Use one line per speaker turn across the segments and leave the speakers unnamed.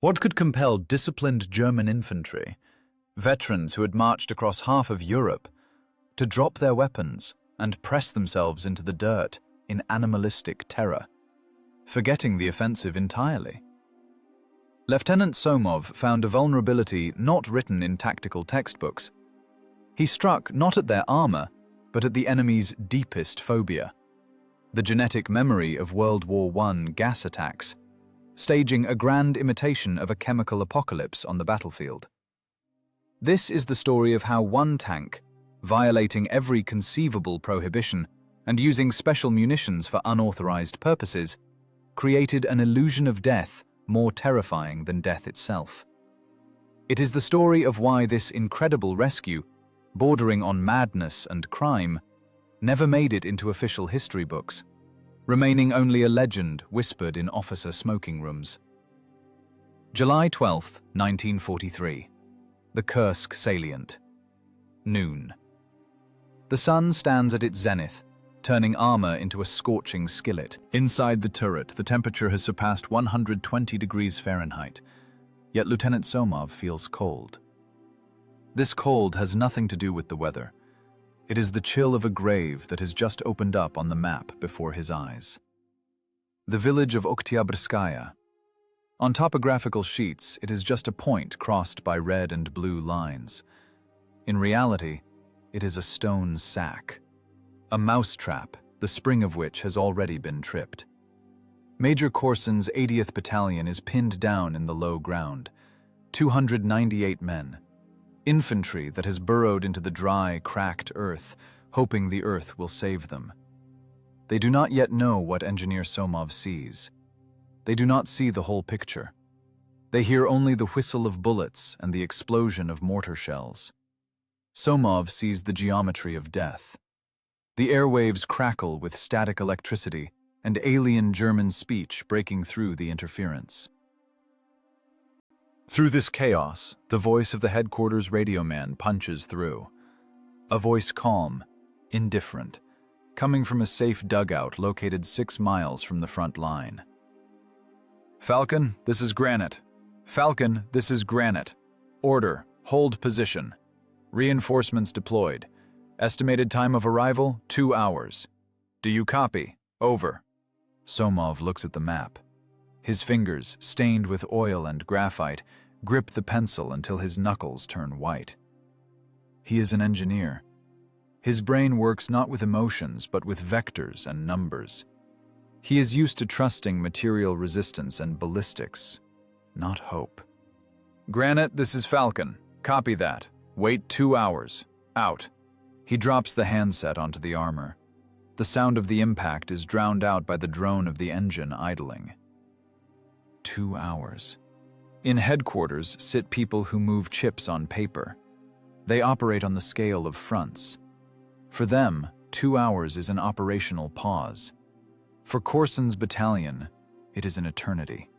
What could compel disciplined German infantry, veterans who had marched across half of Europe, to drop their weapons and press themselves into the dirt in animalistic terror, forgetting the offensive entirely? Lieutenant Somov found a vulnerability not written in tactical textbooks. He struck not at their armor, but at the enemy's deepest phobia, the genetic memory of World War I gas attacks, staging a grand imitation of a chemical apocalypse on the battlefield. This is the story of how one tank, violating every conceivable prohibition and using special munitions for unauthorized purposes, created an illusion of death more terrifying than death itself. It is the story of why this incredible rescue, bordering on madness and crime, never made it into official history books, remaining only a legend whispered in officer smoking rooms. July 12, 1943. The Kursk salient. Noon. The sun stands at its zenith, turning armor into a scorching skillet. Inside the turret, the temperature has surpassed 120 degrees Fahrenheit, yet Lieutenant Somov feels cold. This cold has nothing to do with the weather. It is the chill of a grave that has just opened up on the map before his eyes. The village of Oktyabrskaya. On topographical sheets, it is just a point crossed by red and blue lines. In reality, it is a stone sack, a mousetrap, the spring of which has already been tripped. Major Korsun's 80th Battalion is pinned down in the low ground, 298 men. Infantry that has burrowed into the dry, cracked earth, hoping the earth will save them. They do not yet know what Engineer Somov sees. They do not see the whole picture. They hear only the whistle of bullets and the explosion of mortar shells. Somov sees the geometry of death. The airwaves crackle with static electricity and alien German speech breaking through the interference. Through this chaos, the voice of the headquarters radio man punches through. A voice calm, indifferent, coming from a safe dugout located 6 miles from the front line. Falcon, this is Granite. Falcon, this is Granite. Order, hold position. Reinforcements deployed. Estimated time of arrival, 2 hours. Do you copy? Over. Somov looks at the map. His fingers, stained with oil and graphite, grip the pencil until his knuckles turn white. He is an engineer. His brain works not with emotions, but with vectors and numbers. He is used to trusting material resistance and ballistics, not hope. Granite, this is Falcon. Copy that. Wait 2 hours. Out. He drops the handset onto the armor. The sound of the impact is drowned out by the drone of the engine idling. 2 hours. In headquarters sit people who move chips on paper. They operate on the scale of fronts. For them, 2 hours is an operational pause. For Korsun's battalion, it is an eternity.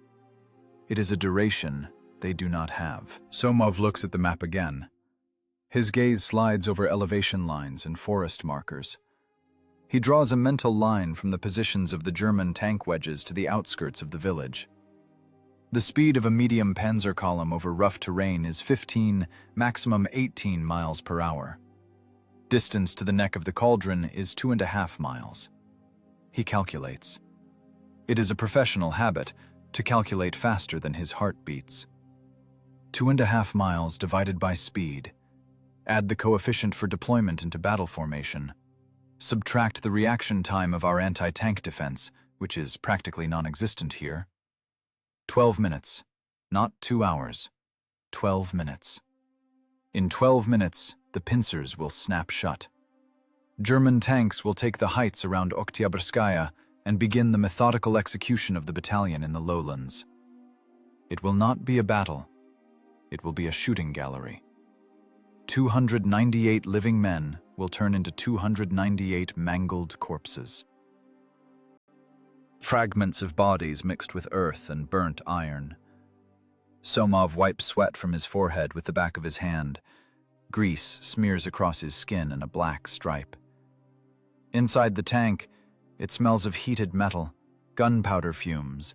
It is a duration they do not have. Somov looks at the map again. His gaze slides over elevation lines and forest markers. He draws a mental line from the positions of the German tank wedges to the outskirts of the village. The speed of a medium panzer column over rough terrain is 15, maximum 18 miles per hour. Distance to the neck of the cauldron is 2.5 miles. He calculates. It is a professional habit to calculate faster than his heart beats. 2.5 miles divided by speed. Add the coefficient for deployment into battle formation. Subtract the reaction time of our anti-tank defense, which is practically non-existent here. 12 minutes. Not 2 hours. 12 minutes. In 12 minutes, the pincers will snap shut. German tanks will take the heights around Oktyabrskaya and begin the methodical execution of the battalion in the lowlands. It will not be a battle. It will be a shooting gallery. 298 living men will turn into 298 mangled corpses. Fragments of bodies mixed with earth and burnt iron. Somov wipes sweat from his forehead with the back of his hand. Grease smears across his skin in a black stripe. Inside the tank, it smells of heated metal, gunpowder fumes,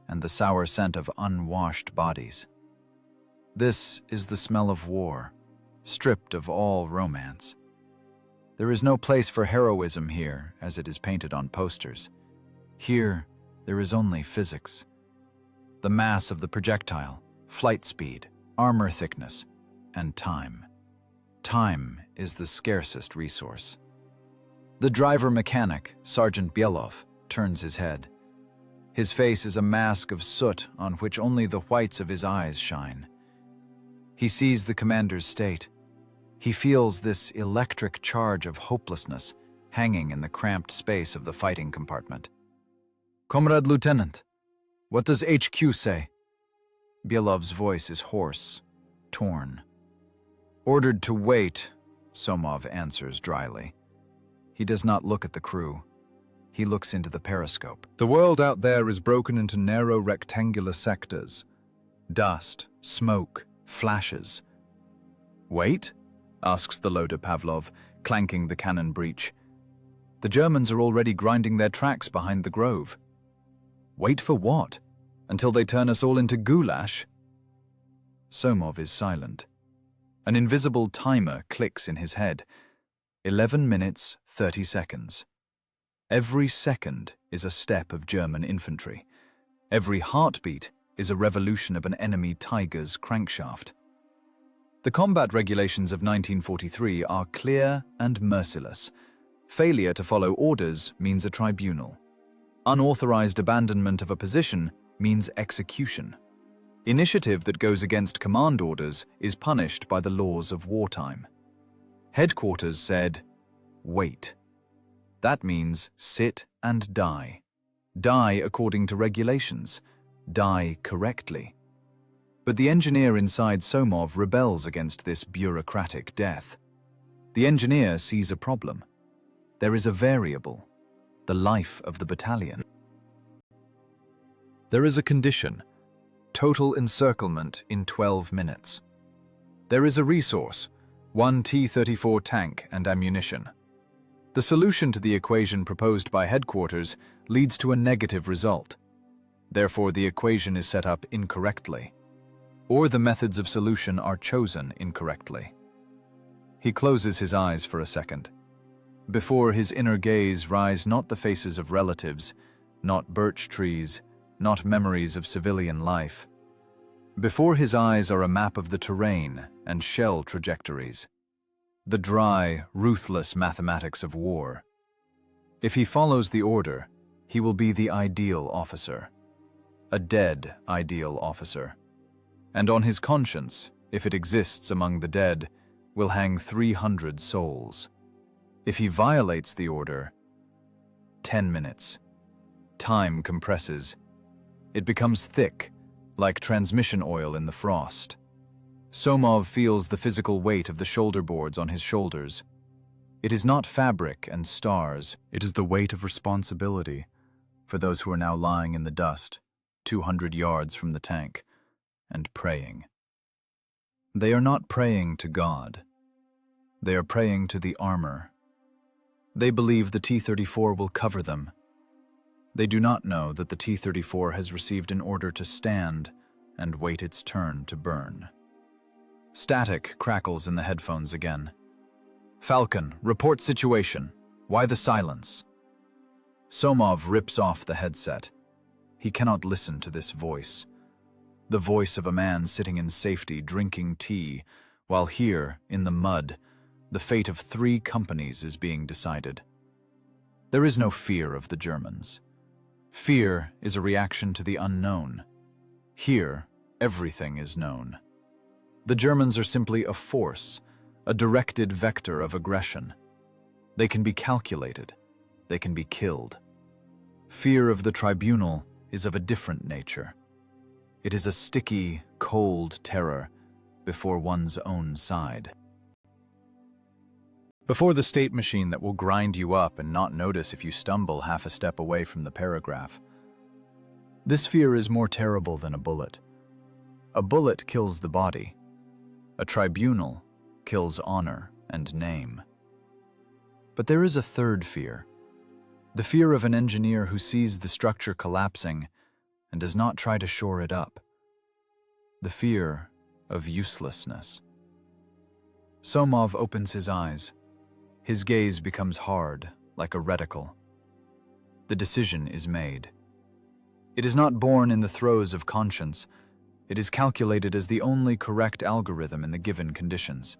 and the sour scent of unwashed bodies. This is the smell of war, stripped of all romance. There is no place for heroism here, as it is painted on posters. Here, there is only physics. The mass of the projectile, flight speed, armor thickness, and time. Time is the scarcest resource. The driver-mechanic, Sergeant Bielov, turns his head. His face is a mask of soot on which only the whites of his eyes shine. He sees the commander's state. He feels this electric charge of hopelessness hanging in the cramped space of the fighting compartment. "Comrade Lieutenant, what does HQ say?" Bielov's voice is hoarse, torn. "Ordered to wait," Somov answers dryly. He does not look at the crew. He looks into the periscope.
The world out there is broken into narrow rectangular sectors. Dust, smoke, flashes. "Wait?" asks the loader Pavlov, clanking the cannon breech. "The Germans are already grinding their tracks behind the grove." "Wait for what? Until they turn us all into goulash?" Somov is silent. An invisible timer clicks in his head. 11 minutes, 30 seconds. Every second is a step of German infantry. Every heartbeat is a revolution of an enemy tiger's crankshaft. The combat regulations of 1943 are clear and merciless. Failure to follow orders means a tribunal. Unauthorized abandonment of a position means execution. Initiative that goes against command orders is punished by the laws of wartime. Headquarters said, "Wait." That means sit and die. Die according to regulations. Die correctly. But the engineer inside Somov rebels against this bureaucratic death. The engineer sees a problem. There is a variable, the life of the battalion. There is a condition, total encirclement in 12 minutes. There is a resource, 1 T-34 tank and ammunition. The solution to the equation proposed by headquarters leads to a negative result. Therefore, the equation is set up incorrectly, or the methods of solution are chosen incorrectly. He closes his eyes for a second. Before his inner gaze rise not the faces of relatives, not birch trees, not memories of civilian life. Before his eyes are a map of the terrain and shell trajectories, the dry, ruthless mathematics of war. If he follows the order, he will be the ideal officer, a dead ideal officer. And on his conscience, if it exists among the dead, will hang 300 souls. If he violates the order, 10 minutes. Time compresses. It becomes thick, like transmission oil in the frost. Somov feels the physical weight of the shoulder boards on his shoulders. It is not fabric and stars, it is the weight of responsibility for those who are now lying in the dust, 200 yards from the tank, and praying. They are not praying to God. They are praying to the armor. They believe the T-34 will cover them. They do not know that the T-34 has received an order to stand and wait its turn to burn. Static crackles in the headphones again. "Falcon, report situation. Why the silence?" Somov rips off the headset. He cannot listen to this voice. The voice of a man sitting in safety drinking tea, while here, in the mud, the fate of 3 companies is being decided. There is no fear of the Germans. Fear is a reaction to the unknown. Here, everything is known. The Germans are simply a force, a directed vector of aggression. They can be calculated. They can be killed. Fear of the tribunal is of a different nature. It is a sticky, cold terror before one's own side. Before the state machine that will grind you up and not notice if you stumble half a step away from the paragraph. This fear is more terrible than a bullet. A bullet kills the body. A tribunal kills honor and name. But there is a third fear. The fear of an engineer who sees the structure collapsing and does not try to shore it up. The fear of uselessness. Somov opens his eyes. His gaze becomes hard, like a reticle. The decision is made. It is not born in the throes of conscience. It is calculated as the only correct algorithm in the given conditions.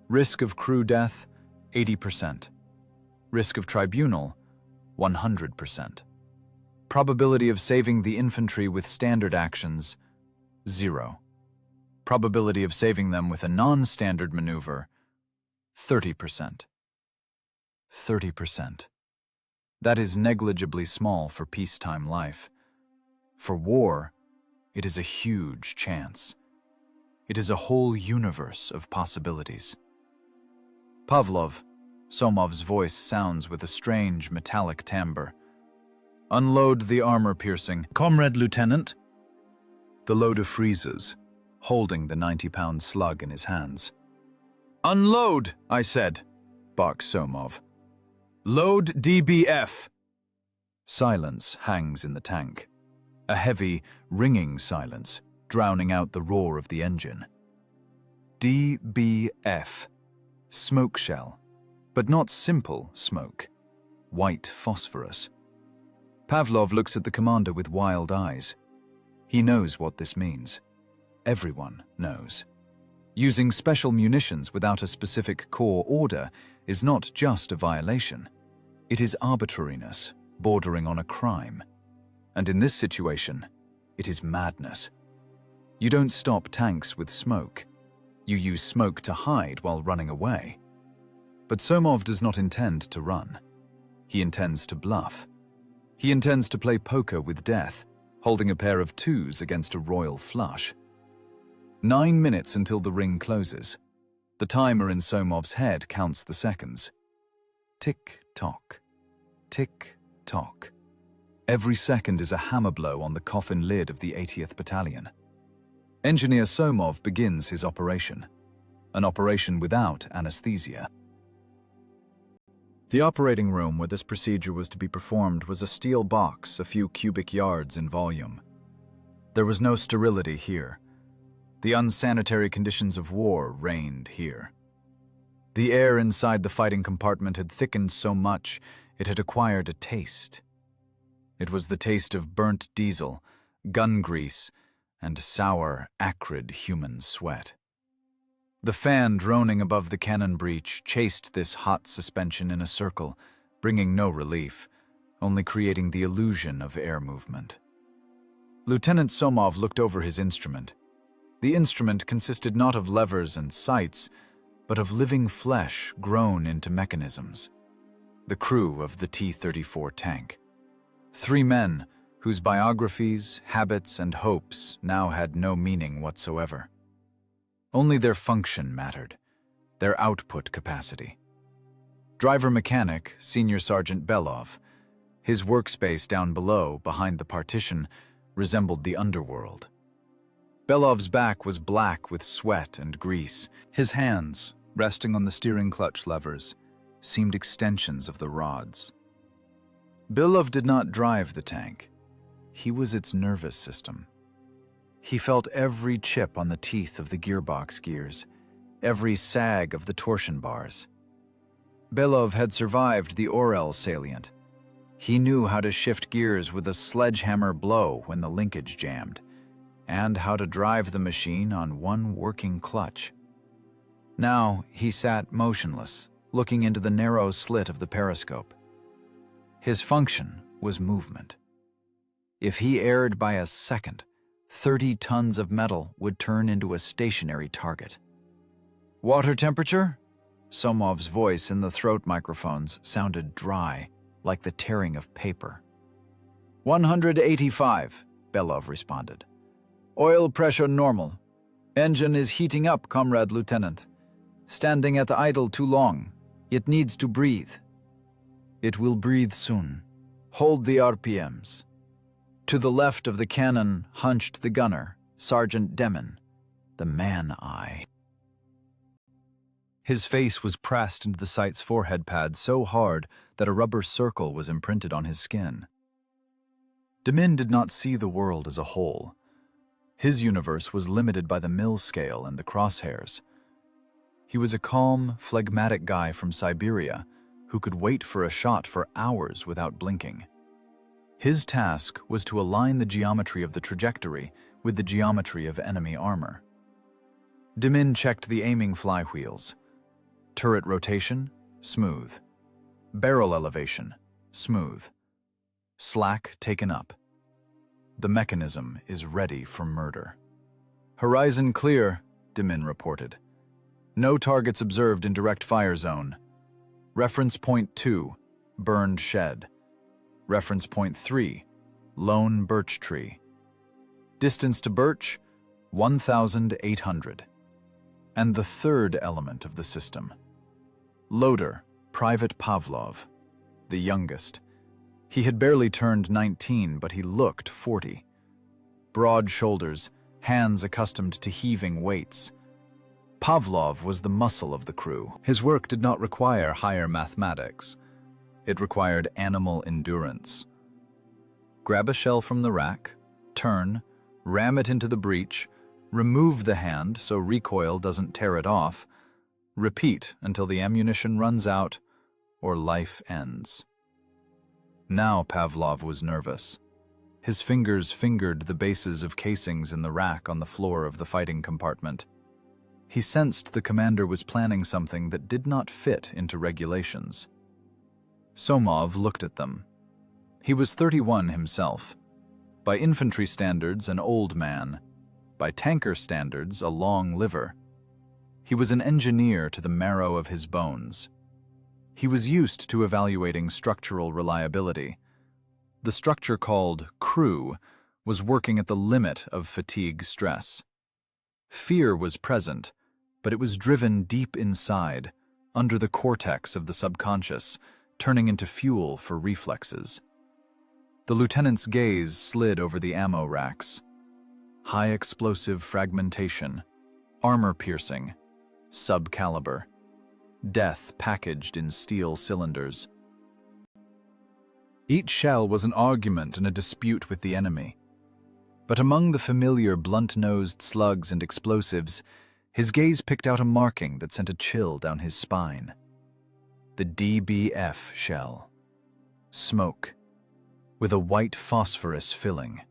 Risk of crew death, 80%. Risk of tribunal, 100%. Probability of saving the infantry with standard actions, 0. Probability of saving them with a non-standard maneuver, 30%. 30%. That is negligibly small for peacetime life. For war, it is a huge chance. It is a whole universe of possibilities. Pavlov, Somov's voice sounds with a strange metallic timbre. Unload the armor-piercing. Comrade Lieutenant. The loader freezes, holding the 90-pound slug in his hands. Unload, I said, barks Somov. Load DBF. Silence hangs in the tank. A heavy, ringing silence, drowning out the roar of the engine. DBF. Smoke shell. But not simple smoke. White phosphorus. Pavlov looks at the commander with wild eyes. He knows what this means. Everyone knows. Using special munitions without a specific core order is not just a violation. It is arbitrariness, bordering on a crime. And in this situation, it is madness. You don't stop tanks with smoke. You use smoke to hide while running away. But Somov does not intend to run. He intends to bluff. He intends to play poker with death, holding a pair of twos against a royal flush. 9 minutes until the ring closes. The timer in Somov's head counts the seconds. Tick-tock. Tick-tock. Every second is a hammer blow on the coffin lid of the 80th Battalion. Engineer Somov begins his operation. An operation without anesthesia. The operating room where this procedure was to be performed was a steel box a few cubic yards in volume. There was no sterility here. The unsanitary conditions of war reigned here. The air inside the fighting compartment had thickened so much it had acquired a taste. It was the taste of burnt diesel, gun grease, and sour, acrid human sweat. The fan droning above the cannon breech chased this hot suspension in a circle, bringing no relief, only creating the illusion of air movement. Lieutenant Somov looked over his instrument. The instrument consisted not of levers and sights, but of living flesh grown into mechanisms. The crew of the T-34 tank. 3 men whose biographies, habits, and hopes now had no meaning whatsoever. Only their function mattered, their output capacity. Driver-mechanic, Senior Sergeant Belov. His workspace down below, behind the partition, resembled the underworld. Belov's back was black with sweat and grease. His hands, resting on the steering clutch levers, seemed extensions of the rods. Belov did not drive the tank. He was its nervous system. He felt every chip on the teeth of the gearbox gears, every sag of the torsion bars. Belov had survived the Orel salient. He knew how to shift gears with a sledgehammer blow when the linkage jammed, and how to drive the machine on one working clutch. Now he sat motionless, looking into the narrow slit of the periscope. His function was movement. If he erred by a second, 30 tons of metal would turn into a stationary target. Water temperature? Somov's voice in the throat microphones sounded dry, like the tearing of paper. 185, Belov responded. Oil pressure normal. Engine is heating up, Comrade Lieutenant. Standing at idle too long. It needs to breathe. It will breathe soon. Hold the RPMs. To the left of the cannon hunched the gunner, Sergeant Demon, the man-eye. His face was pressed into the sight's forehead pad so hard that a rubber circle was imprinted on his skin.
Demin did not see the world as a whole. His universe was limited by the mill scale and the crosshairs. He was a calm, phlegmatic guy from Siberia who could wait for a shot for hours without blinking. His task was to align the geometry of the trajectory with the geometry of enemy armor. Demin checked the aiming flywheels. Turret rotation, smooth. Barrel elevation, smooth. Slack taken up. The mechanism is ready for murder. Horizon clear, Demin reported. No targets observed in direct fire zone. Reference point 2, burned shed. Reference point 3, lone birch tree. Distance to birch, 1,800. And the third element of the system. Loader, Private Pavlov, the youngest. He had barely turned 19, but he looked 40. Broad shoulders, hands accustomed to heaving weights. Pavlov was the muscle of the crew. His work did not require higher mathematics. It required animal endurance. Grab a shell from the rack, turn, ram it into the breech, remove the hand so recoil doesn't tear it off, repeat until the ammunition runs out or life ends. Now Pavlov was nervous. His fingers fingered the bases of casings in the rack on the floor of the fighting compartment. He sensed the commander was planning something that did not fit into regulations. Somov looked at them. He was 31 himself. By infantry standards, an old man. By tanker standards, a long liver. He was an engineer to the marrow of his bones. He was used to evaluating structural reliability. The structure called crew was working at the limit of fatigue stress. Fear was present, but it was driven deep inside, under the cortex of the subconscious, turning into fuel for reflexes. The lieutenant's gaze slid over the ammo racks. High explosive fragmentation, armor piercing, subcaliber. Death packaged in steel cylinders. Each shell was an argument and a dispute with the enemy. But among the familiar blunt-nosed slugs and explosives, his gaze picked out a marking that sent a chill down his spine. The DBF shell. Smoke, with a white phosphorus filling.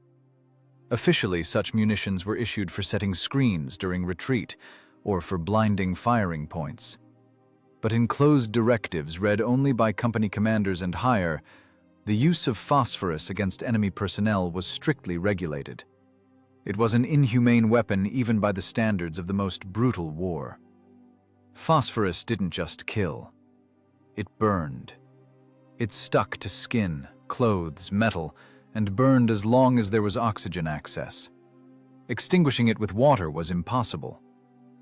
Officially, such munitions were issued for setting screens during retreat or for blinding firing points. But in closed directives read only by company commanders and higher, the use of phosphorus against enemy personnel was strictly regulated. It was an inhumane weapon even by the standards of the most brutal war. Phosphorus didn't just kill. It burned. It stuck to skin, clothes, metal, and burned as long as there was oxygen access. Extinguishing it with water was impossible,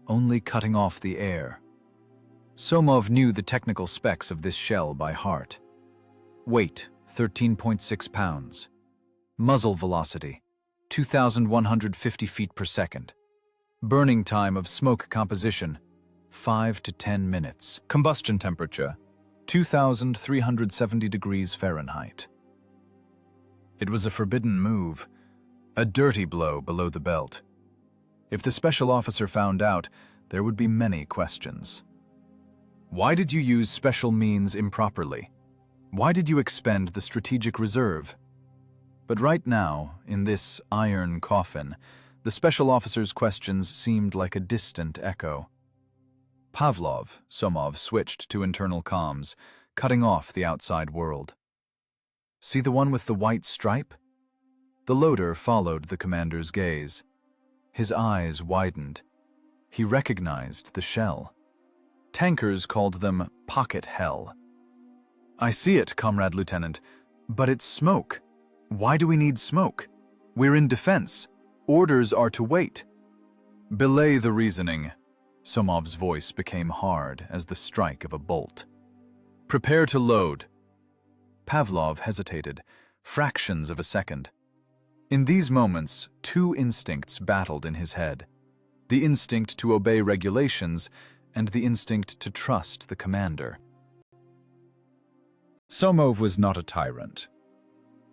only cutting off the air. Somov knew the technical specs of this shell by heart. Weight, 13.6 pounds. Muzzle velocity, 2,150 feet per second. Burning time of smoke composition, 5 to 10 minutes. Combustion temperature, 2,370 degrees Fahrenheit. It was a forbidden move, a dirty blow below the belt. If the special officer found out, there would be many questions. Why did you use special means improperly? Why did you expend the strategic reserve? But right now, in this iron coffin, the special officer's questions seemed like a distant echo. Pavlov, Somov switched to internal comms, cutting off the outside world. See the one with the white stripe? The loader followed the commander's gaze. His eyes widened. He recognized the shell. Tankers called them pocket hell. I see it, Comrade Lieutenant, but it's smoke. Why do we need smoke? We're in defense. Orders are to wait. Belay the reasoning. Somov's voice became hard as the strike of a bolt. Prepare to load. Pavlov hesitated, fractions of a second. In these moments, two instincts battled in his head. The instinct to obey regulations and the instinct to trust the commander. Somov was not a tyrant.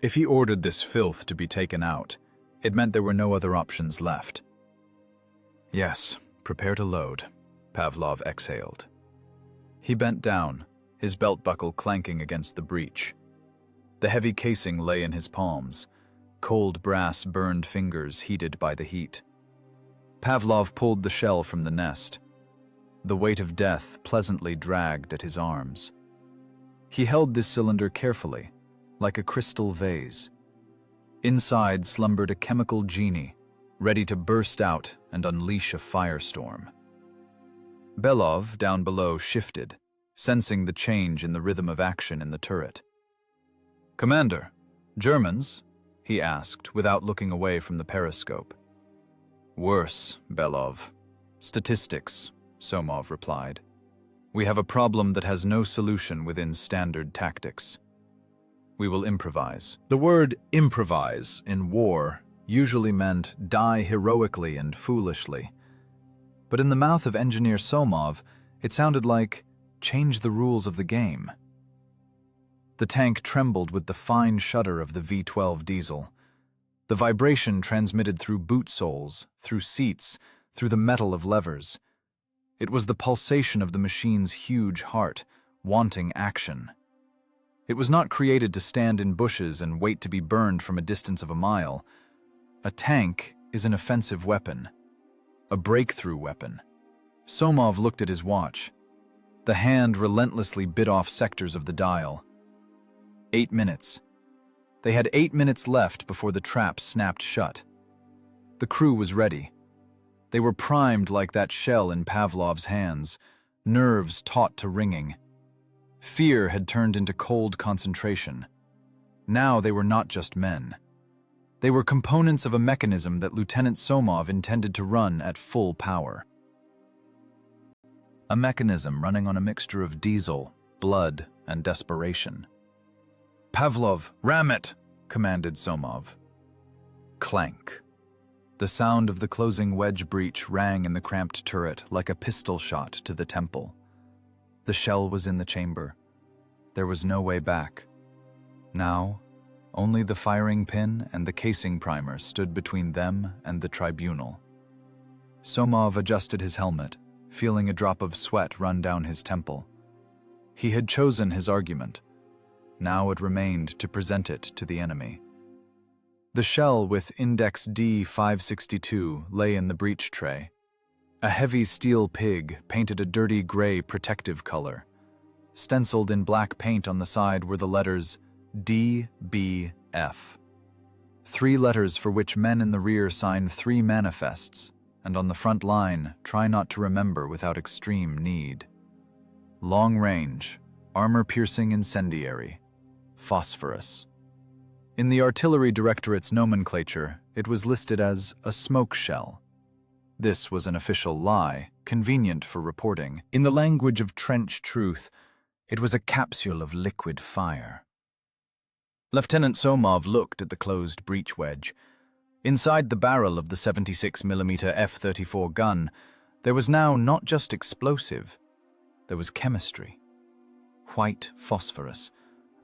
If he ordered this filth to be taken out, it meant there were no other options left. Yes, prepare to load, Pavlov exhaled. He bent down, his belt buckle clanking against the breech. The heavy casing lay in his palms, cold brass burned fingers heated by the heat. Pavlov pulled the shell from the nest. The weight of death pleasantly dragged at his arms. He held this cylinder carefully, like a crystal vase. Inside slumbered a chemical genie, ready to burst out and unleash a firestorm. Belov, down below, shifted, sensing the change in the rhythm of action in the turret. "Commander, Germans?" he asked, without looking away from the periscope. "Worse, Belov. Statistics," Somov replied. "We have a problem that has no solution within standard tactics. We will improvise." The word improvise in war usually meant die heroically and foolishly. But in the mouth of engineer Somov, it sounded like change the rules of the game. The tank trembled with the fine shudder of the V12 diesel. The vibration transmitted through boot soles, through seats, through the metal of levers. It was the pulsation of the machine's huge heart, wanting action. It was not created to stand in bushes and wait to be burned from a distance of a mile. A tank is an offensive weapon, a breakthrough weapon. Somov looked at his watch. The hand relentlessly bit off sectors of the dial. 8 minutes. They had 8 minutes left before the trap snapped shut. The crew was ready. They were primed like that shell in Pavlov's hands, nerves taut to ringing. Fear had turned into cold concentration. Now they were not just men. They were components of a mechanism that Lieutenant Somov intended to run at full power. A mechanism running on a mixture of diesel, blood, and desperation. "Pavlov, ram it!" commanded Somov. Clank. The sound of the closing wedge breech rang in the cramped turret like a pistol shot to the temple. The shell was in the chamber. There was no way back. Now, only the firing pin and the casing primer stood between them and the tribunal. Somov adjusted his helmet, feeling a drop of sweat run down his temple. He had chosen his argument. Now it remained to present it to the enemy. The shell with index D562 lay in the breech tray. A heavy steel pig painted a dirty gray protective color. Stenciled in black paint on the side were the letters DBF. 3 letters for which men in the rear signed 3 manifests, and on the front line, try not to remember without extreme need. Long range, armor-piercing incendiary, phosphorus. In the Artillery Directorate's nomenclature, it was listed as a smoke shell. This was an official lie, convenient for reporting. In the language of trench truth, it was a capsule of liquid fire. Lieutenant Somov looked at the closed breech wedge. Inside the barrel of the 76mm F-34 gun, there was now not just explosive, there was chemistry. White phosphorus,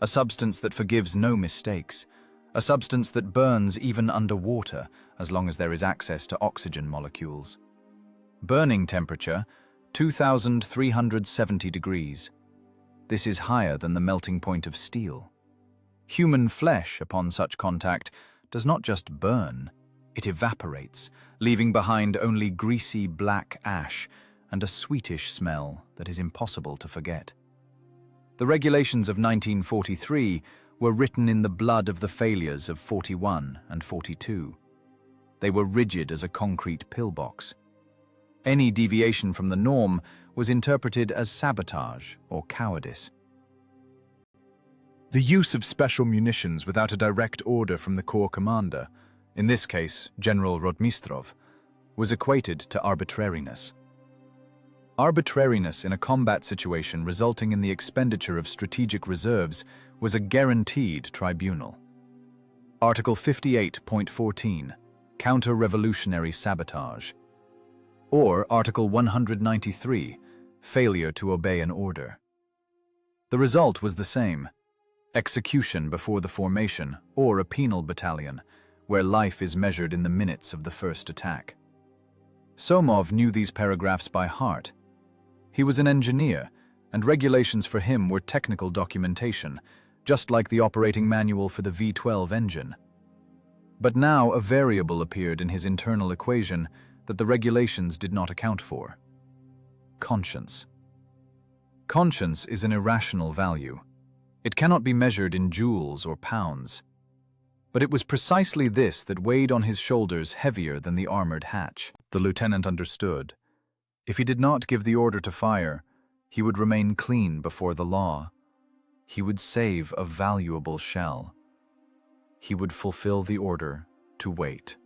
a substance that forgives no mistakes, a substance that burns even underwater as long as there is access to oxygen molecules. Burning temperature, 2,370 degrees. This is higher than the melting point of steel. Human flesh, upon such contact, does not just burn, it evaporates, leaving behind only greasy black ash and a sweetish smell that is impossible to forget. The regulations of 1943 were written in the blood of the failures of 41 and 42. They were rigid as a concrete pillbox. Any deviation from the norm was interpreted as sabotage or cowardice. The use of special munitions without a direct order from the corps commander, in this case General Rodmistrov, was equated to arbitrariness. Arbitrariness in a combat situation resulting in the expenditure of strategic reserves was a guaranteed tribunal. Article 58.14, Counter-revolutionary sabotage. Or Article 193, failure to obey an order. The result was the same.
execution before the formation, or a penal battalion, where life is measured in the minutes of the first attack. Somov knew these paragraphs by heart. He was an engineer, and regulations for him were technical documentation, just like the operating manual for the V-12 engine. But now a variable appeared in his internal equation that the regulations did not account for. Conscience. Conscience is an irrational value. It cannot be measured in joules or pounds. But it was precisely this that weighed on his shoulders heavier than the armored hatch. The lieutenant understood. If he did not give the order to fire, he would remain clean before the law. He would save a valuable shell. He would fulfill the order to wait.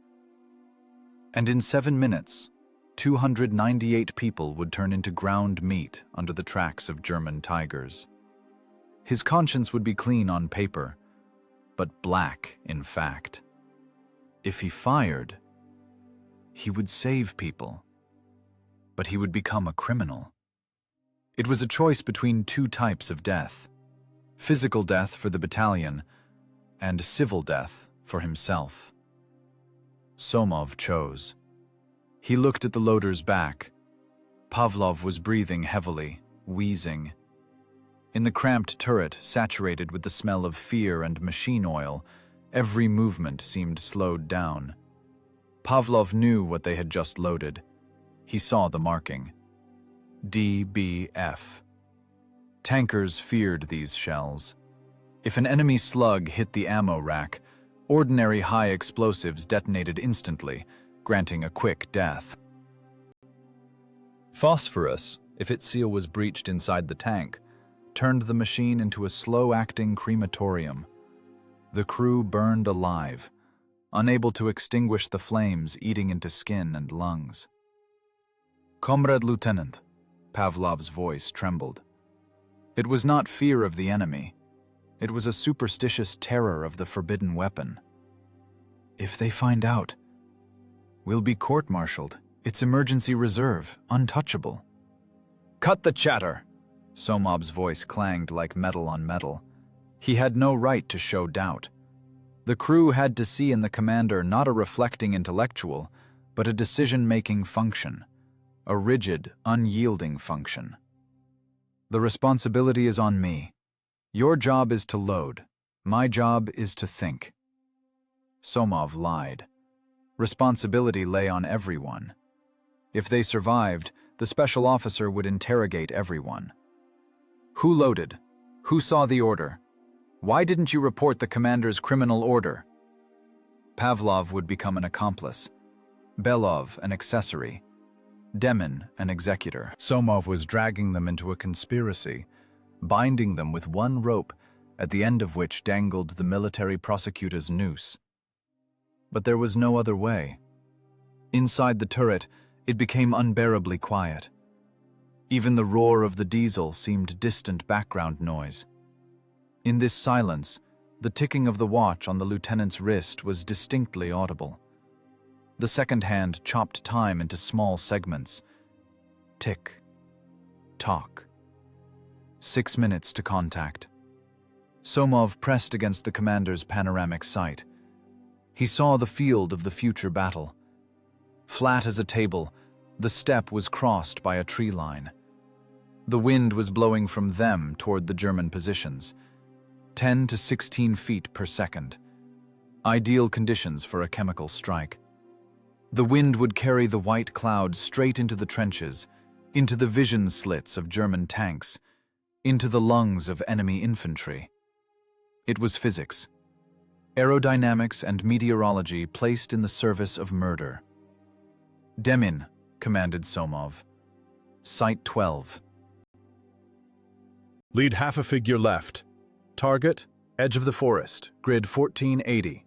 And in 7 minutes, 298 people would turn into ground meat under the tracks of German tigers. His conscience would be clean on paper, but black in fact. If he fired, he would save people, but he would become a criminal. It was a choice between two types of death: physical death for the battalion and civil death for himself. Somov chose. He looked at the loader's back. Pavlov was breathing heavily, wheezing. In the cramped turret, saturated with the smell of fear and machine oil, every movement seemed slowed down. Pavlov knew what they had just loaded. He saw the marking. DBF. Tankers feared these shells. If an enemy slug hit the ammo rack, ordinary high explosives detonated instantly, granting a quick death. Phosphorus, if its seal was breached inside the tank, turned the machine into a slow-acting crematorium. The crew burned alive, unable to extinguish the flames eating into skin and lungs. "Comrade Lieutenant," Pavlov's voice trembled. It was not fear of the enemy. It was a superstitious terror of the forbidden weapon. "If they find out, we'll be court-martialed. It's emergency reserve, untouchable." "Cut the chatter!" Somov's voice clanged like metal on metal. He had no right to show doubt. The crew had to see in the commander not a reflecting intellectual, but a decision-making function, a rigid, unyielding function. "The responsibility is on me. Your job is to load. My job is to think." Somov lied. Responsibility lay on everyone. If they survived, the special officer would interrogate everyone. "Who loaded? Who saw the order? Why didn't you report the commander's criminal order?" Pavlov would become an accomplice, Belov an accessory, Demin an executor. Somov was dragging them into a conspiracy, binding them with one rope, at the end of which dangled the military prosecutor's noose. But there was no other way. Inside the turret, it became unbearably quiet. Even the roar of the diesel seemed distant background noise. In this silence, the ticking of the watch on the lieutenant's wrist was distinctly audible. The second hand chopped time into small segments. Tick. Tock. 6 minutes to contact. Somov pressed against the commander's panoramic sight. He saw the field of the future battle. Flat as a table, the steppe was crossed by a tree line. The wind was blowing from them toward the German positions, 10 to 16 feet per second. Ideal conditions for a chemical strike. The wind would carry the white cloud straight into the trenches, into the vision slits of German tanks, into the lungs of enemy infantry. It was physics. Aerodynamics and meteorology placed in the service of murder. "Demin," commanded Somov. "Site 12.
Lead half a figure left. Target, edge of the forest, grid 1480.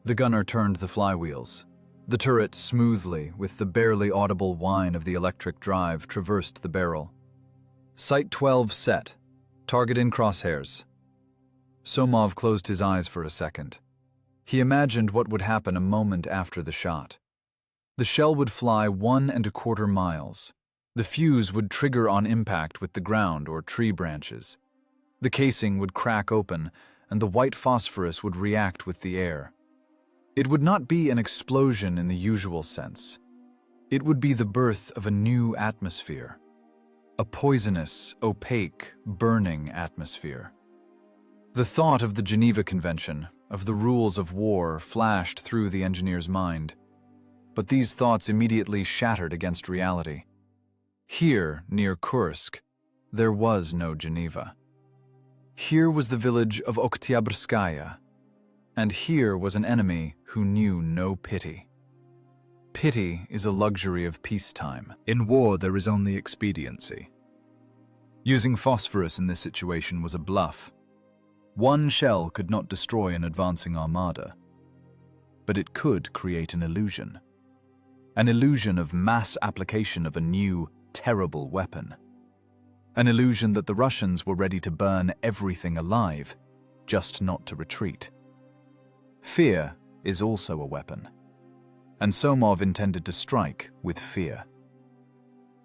The gunner turned the flywheels. The turret smoothly, with the barely audible whine of the electric drive, traversed the barrel. Site 12 set. Target in crosshairs. Somov closed his eyes for a second. He imagined what would happen a moment after the shot. The shell would fly 1¼ miles. The fuse would trigger on impact with the ground or tree branches. The casing would crack open, and the white phosphorus would react with the air. It would not be an explosion in the usual sense. It would be the birth of a new atmosphere. A poisonous, opaque, burning atmosphere. The thought of the Geneva Convention, of the rules of war, flashed through the engineer's mind. But these thoughts immediately shattered against reality. Here, near Kursk, there was no Geneva. Here was the village of Oktyabrskaya, and here was an enemy who knew no pity. Pity is a luxury of peacetime.
In war, there is only expediency.
Using phosphorus in this situation was a bluff. One shell could not destroy an advancing armada, but it could create an illusion of mass application of a new, terrible weapon. An illusion that the Russians were ready to burn everything alive, just not to retreat. Fear is also a weapon, and Somov intended to strike with fear.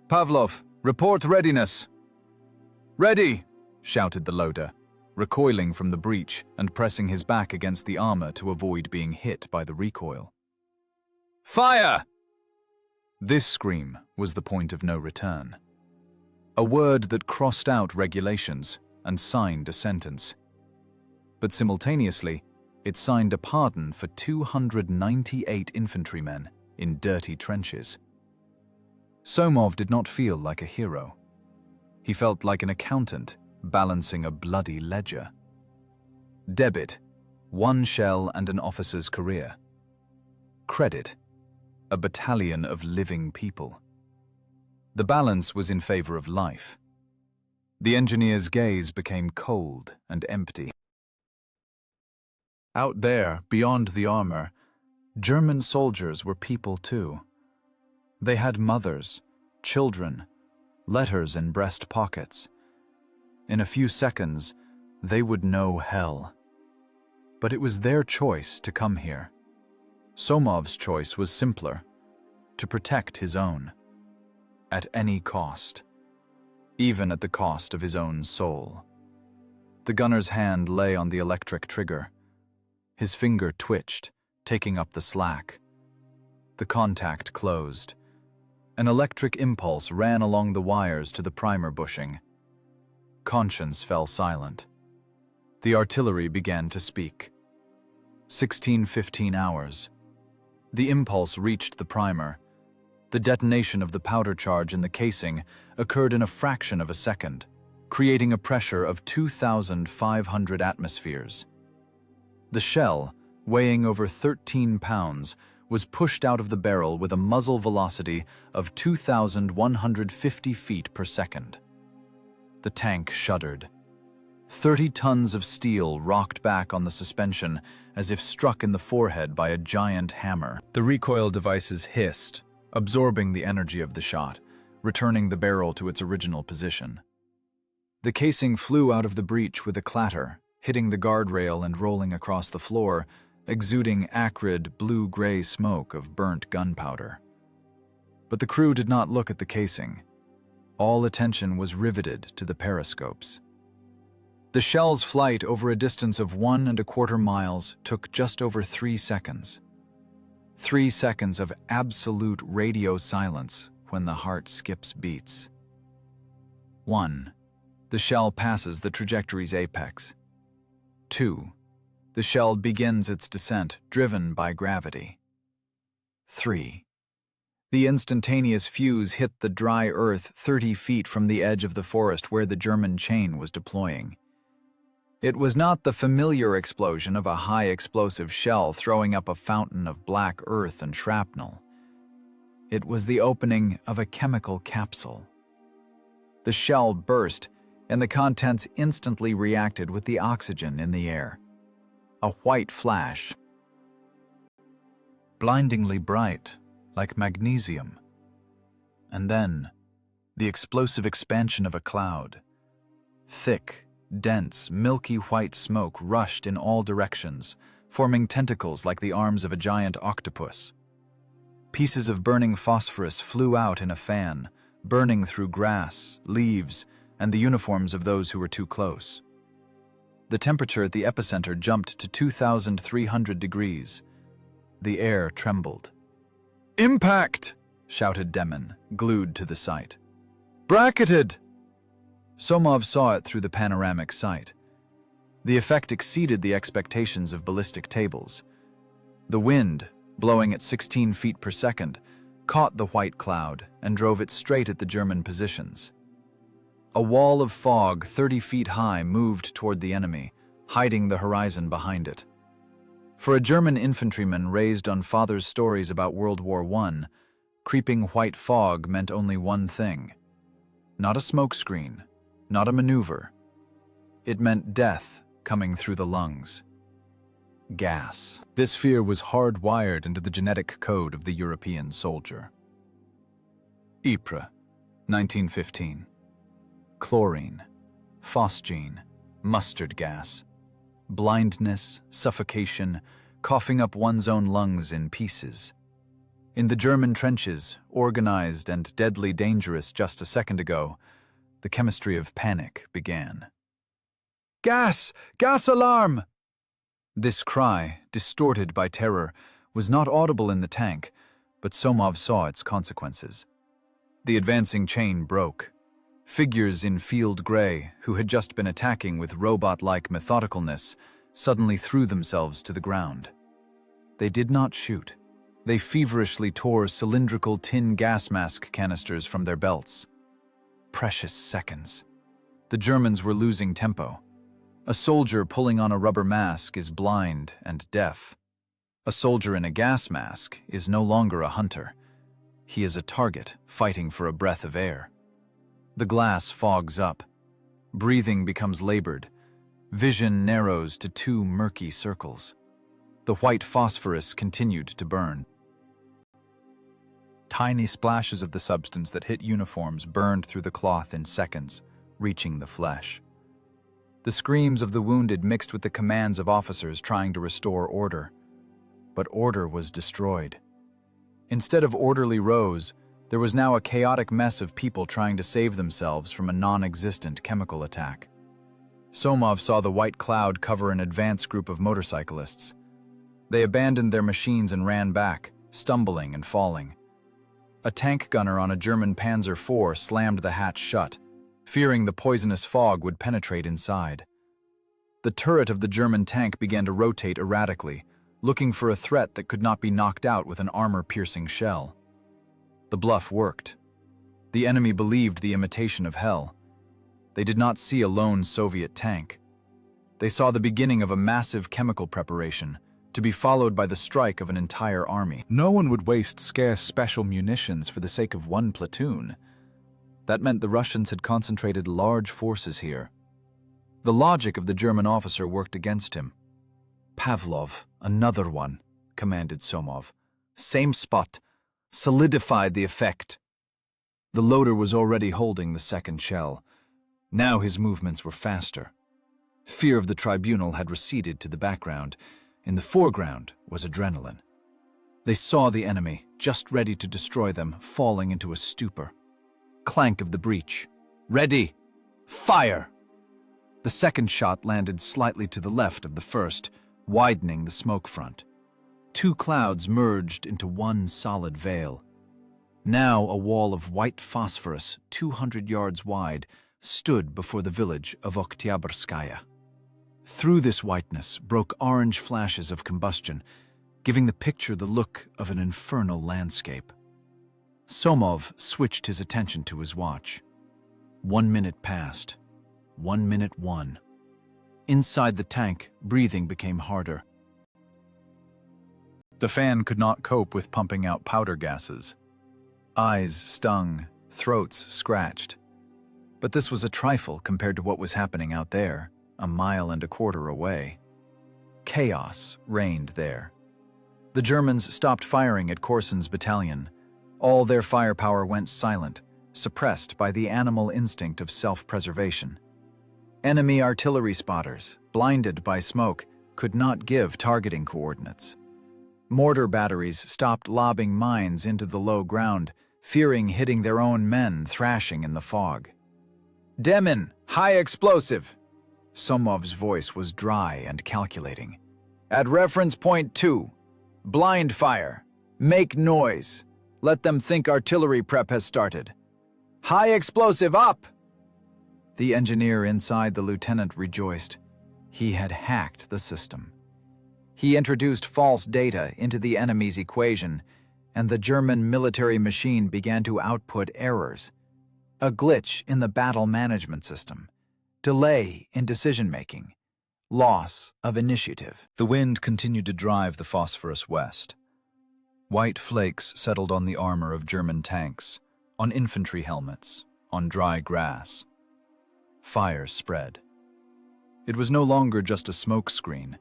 "Pavlov, report readiness!" "Ready!" shouted the loader, recoiling from the breach and pressing his back against the armor to avoid being hit by the recoil. "Fire!" This scream was the point of no return. A word that crossed out regulations and signed a sentence. But simultaneously, it signed a pardon for 298 infantrymen in dirty trenches. Somov did not feel like a hero. He felt like an accountant balancing a bloody ledger. Debit, 1 shell and an officer's career. Credit, a battalion of living people. The balance was in favor of life. The engineer's gaze became cold and empty. Out there, beyond the armor, German soldiers were people too. They had mothers, children, letters in breast pockets. In a few seconds, they would know hell. But it was their choice to come here. Somov's choice was simpler, to protect his own. At any cost. Even at the cost of his own soul. The gunner's hand lay on the electric trigger. His finger twitched, taking up the slack. The contact closed. An electric impulse ran along the wires to the primer bushing. Conscience fell silent. The artillery began to speak. 16:15 hours. The impulse reached the primer. The detonation of the powder charge in the casing occurred in a fraction of a second, creating a pressure of 2,500 atmospheres. The shell, weighing over 13 pounds, was pushed out of the barrel with a muzzle velocity of 2,150 feet per second. The tank shuddered. 30 tons of steel rocked back on the suspension as if struck in the forehead by a giant hammer.
The recoil devices hissed, absorbing the energy of the shot, returning the barrel to its original position.
The casing flew out of the breach with a clatter, hitting the guardrail and rolling across the floor, exuding acrid, blue-gray smoke of burnt gunpowder. But the crew did not look at the casing. All attention was riveted to the periscopes. The shell's flight over a distance of 1¼ miles took just over 3 seconds. 3 seconds of absolute radio silence when the heart skips beats. 1. The shell passes the trajectory's apex. 2. The shell begins its descent, driven by gravity. 3. The instantaneous fuse hit the dry earth 30 feet from the edge of the forest where the German chain was deploying. It was not the familiar explosion of a high-explosive shell throwing up a fountain of black earth and shrapnel. It was the opening of a chemical capsule. The shell burst, and the contents instantly reacted with the oxygen in the air. A white flash, blindingly bright, like magnesium. And then, the explosive expansion of a cloud. Thick, dense, milky white smoke rushed in all directions, forming tentacles like the arms of a giant octopus. Pieces of burning phosphorus flew out in a fan, burning through grass, leaves, and the uniforms of those who were too close.
The temperature at the epicenter jumped to 2,300 degrees. The air trembled. "Impact!" shouted Demon, glued to the sight. "Bracketed!" Somov saw it through the panoramic sight. The effect exceeded the expectations of ballistic tables. The wind, blowing at 16 feet per second, caught the white cloud and drove it straight at the German positions. A wall of fog 30 feet high moved toward the enemy, hiding the horizon behind it. For a German infantryman raised on father's stories about World War I, creeping white fog meant only one thing. Not a smokescreen, not a maneuver. It meant death coming through the lungs. Gas. This fear was hardwired into the genetic code of the European soldier. Ypres, 1915. Chlorine, phosgene, mustard gas. Blindness, suffocation, coughing up one's own lungs in pieces. In the German trenches, organized and deadly dangerous just a second ago, the chemistry of panic began. "Gas! Gas alarm!" This cry, distorted by terror, was not audible in the tank, but Somov saw its consequences. The advancing chain broke. Figures in field gray, who had just been attacking with robot-like methodicalness, suddenly threw themselves to the ground. They did not shoot. They feverishly tore cylindrical tin gas mask canisters from their belts. Precious seconds. The Germans were losing tempo. A soldier pulling on a rubber mask is blind and deaf. A soldier in a gas mask is no longer a hunter. He is a target fighting for a breath of air. The glass fogs up. Breathing becomes labored. Vision narrows to two murky circles. The white phosphorus continued to burn. Tiny splashes of the substance that hit uniforms burned through the cloth in seconds, reaching the flesh. The screams of the wounded mixed with the commands of officers trying to restore order. But order was destroyed. Instead of orderly rows, there was now a chaotic mess of people trying to save themselves from a non-existent chemical attack. Somov saw the white cloud cover an advance group of motorcyclists. They abandoned their machines and ran back, stumbling and falling. A tank gunner on a German Panzer IV slammed the hatch shut, fearing the poisonous fog would penetrate inside. The turret of the German tank began to rotate erratically, looking for a threat that could not be knocked out with an armor-piercing shell. The bluff worked. The enemy believed the imitation of hell. They did not see a lone Soviet tank. They saw the beginning of a massive chemical preparation, to be followed by the strike of an entire army. No one would waste scarce special munitions for the sake of one platoon. That meant the Russians had concentrated large forces here. The logic of the German officer worked against him. "Pavlov, another one," commanded Somov. "Same spot. Solidify the effect." The loader was already holding the second shell. Now his movements were faster. Fear of the tribunal had receded to the background. In the foreground was adrenaline. They saw the enemy, just ready to destroy them, falling into a stupor. Clank of the breech. "Ready! Fire!" The second shot landed slightly to the left of the first, widening the smoke front. Two clouds merged into one solid veil. Now a wall of white phosphorus, 200 yards wide, stood before the village of Oktyabrskaya. Through this whiteness broke orange flashes of combustion, giving the picture the look of an infernal landscape. Somov switched his attention to his watch. 1 minute passed. 1 minute won. Inside the tank, breathing became harder. The fan could not cope with pumping out powder gases. Eyes stung, throats scratched. But this was a trifle compared to what was happening out there, 1.25 miles away. Chaos reigned there. The Germans stopped firing at Korsun's battalion. All their firepower went silent, suppressed by the animal instinct of self-preservation. Enemy artillery spotters, blinded by smoke, could not give targeting coordinates. Mortar batteries stopped lobbing mines into the low ground, fearing hitting their own men thrashing in the fog. "Demon, high explosive!"
Somov's voice was dry and calculating. At reference point 2, blind fire. Make noise. Let them think artillery prep has started. High explosive up! The engineer inside the lieutenant rejoiced. He had hacked the system. He introduced false data into the enemy's equation, and the German military machine began to output errors. A glitch in the battle management system. Delay in decision-making. Loss of initiative.
The wind continued to drive the phosphorus west. White flakes settled on the armor of German tanks, on infantry helmets, on dry grass. Fire spread. It was no longer just a smoke screen.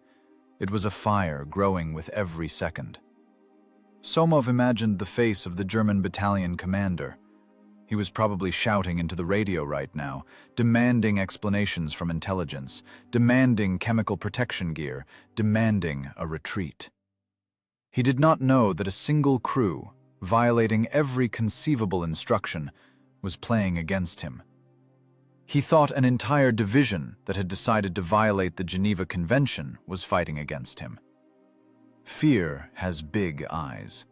It was a fire growing with every second. Somov imagined the face of the German battalion commander. He was probably shouting into the radio right now, demanding explanations from intelligence, demanding chemical protection gear, demanding a retreat. He did not know that a single crew, violating every conceivable instruction, was playing against him. He thought an entire division that had decided to violate the Geneva Convention was fighting against him. Fear has big eyes.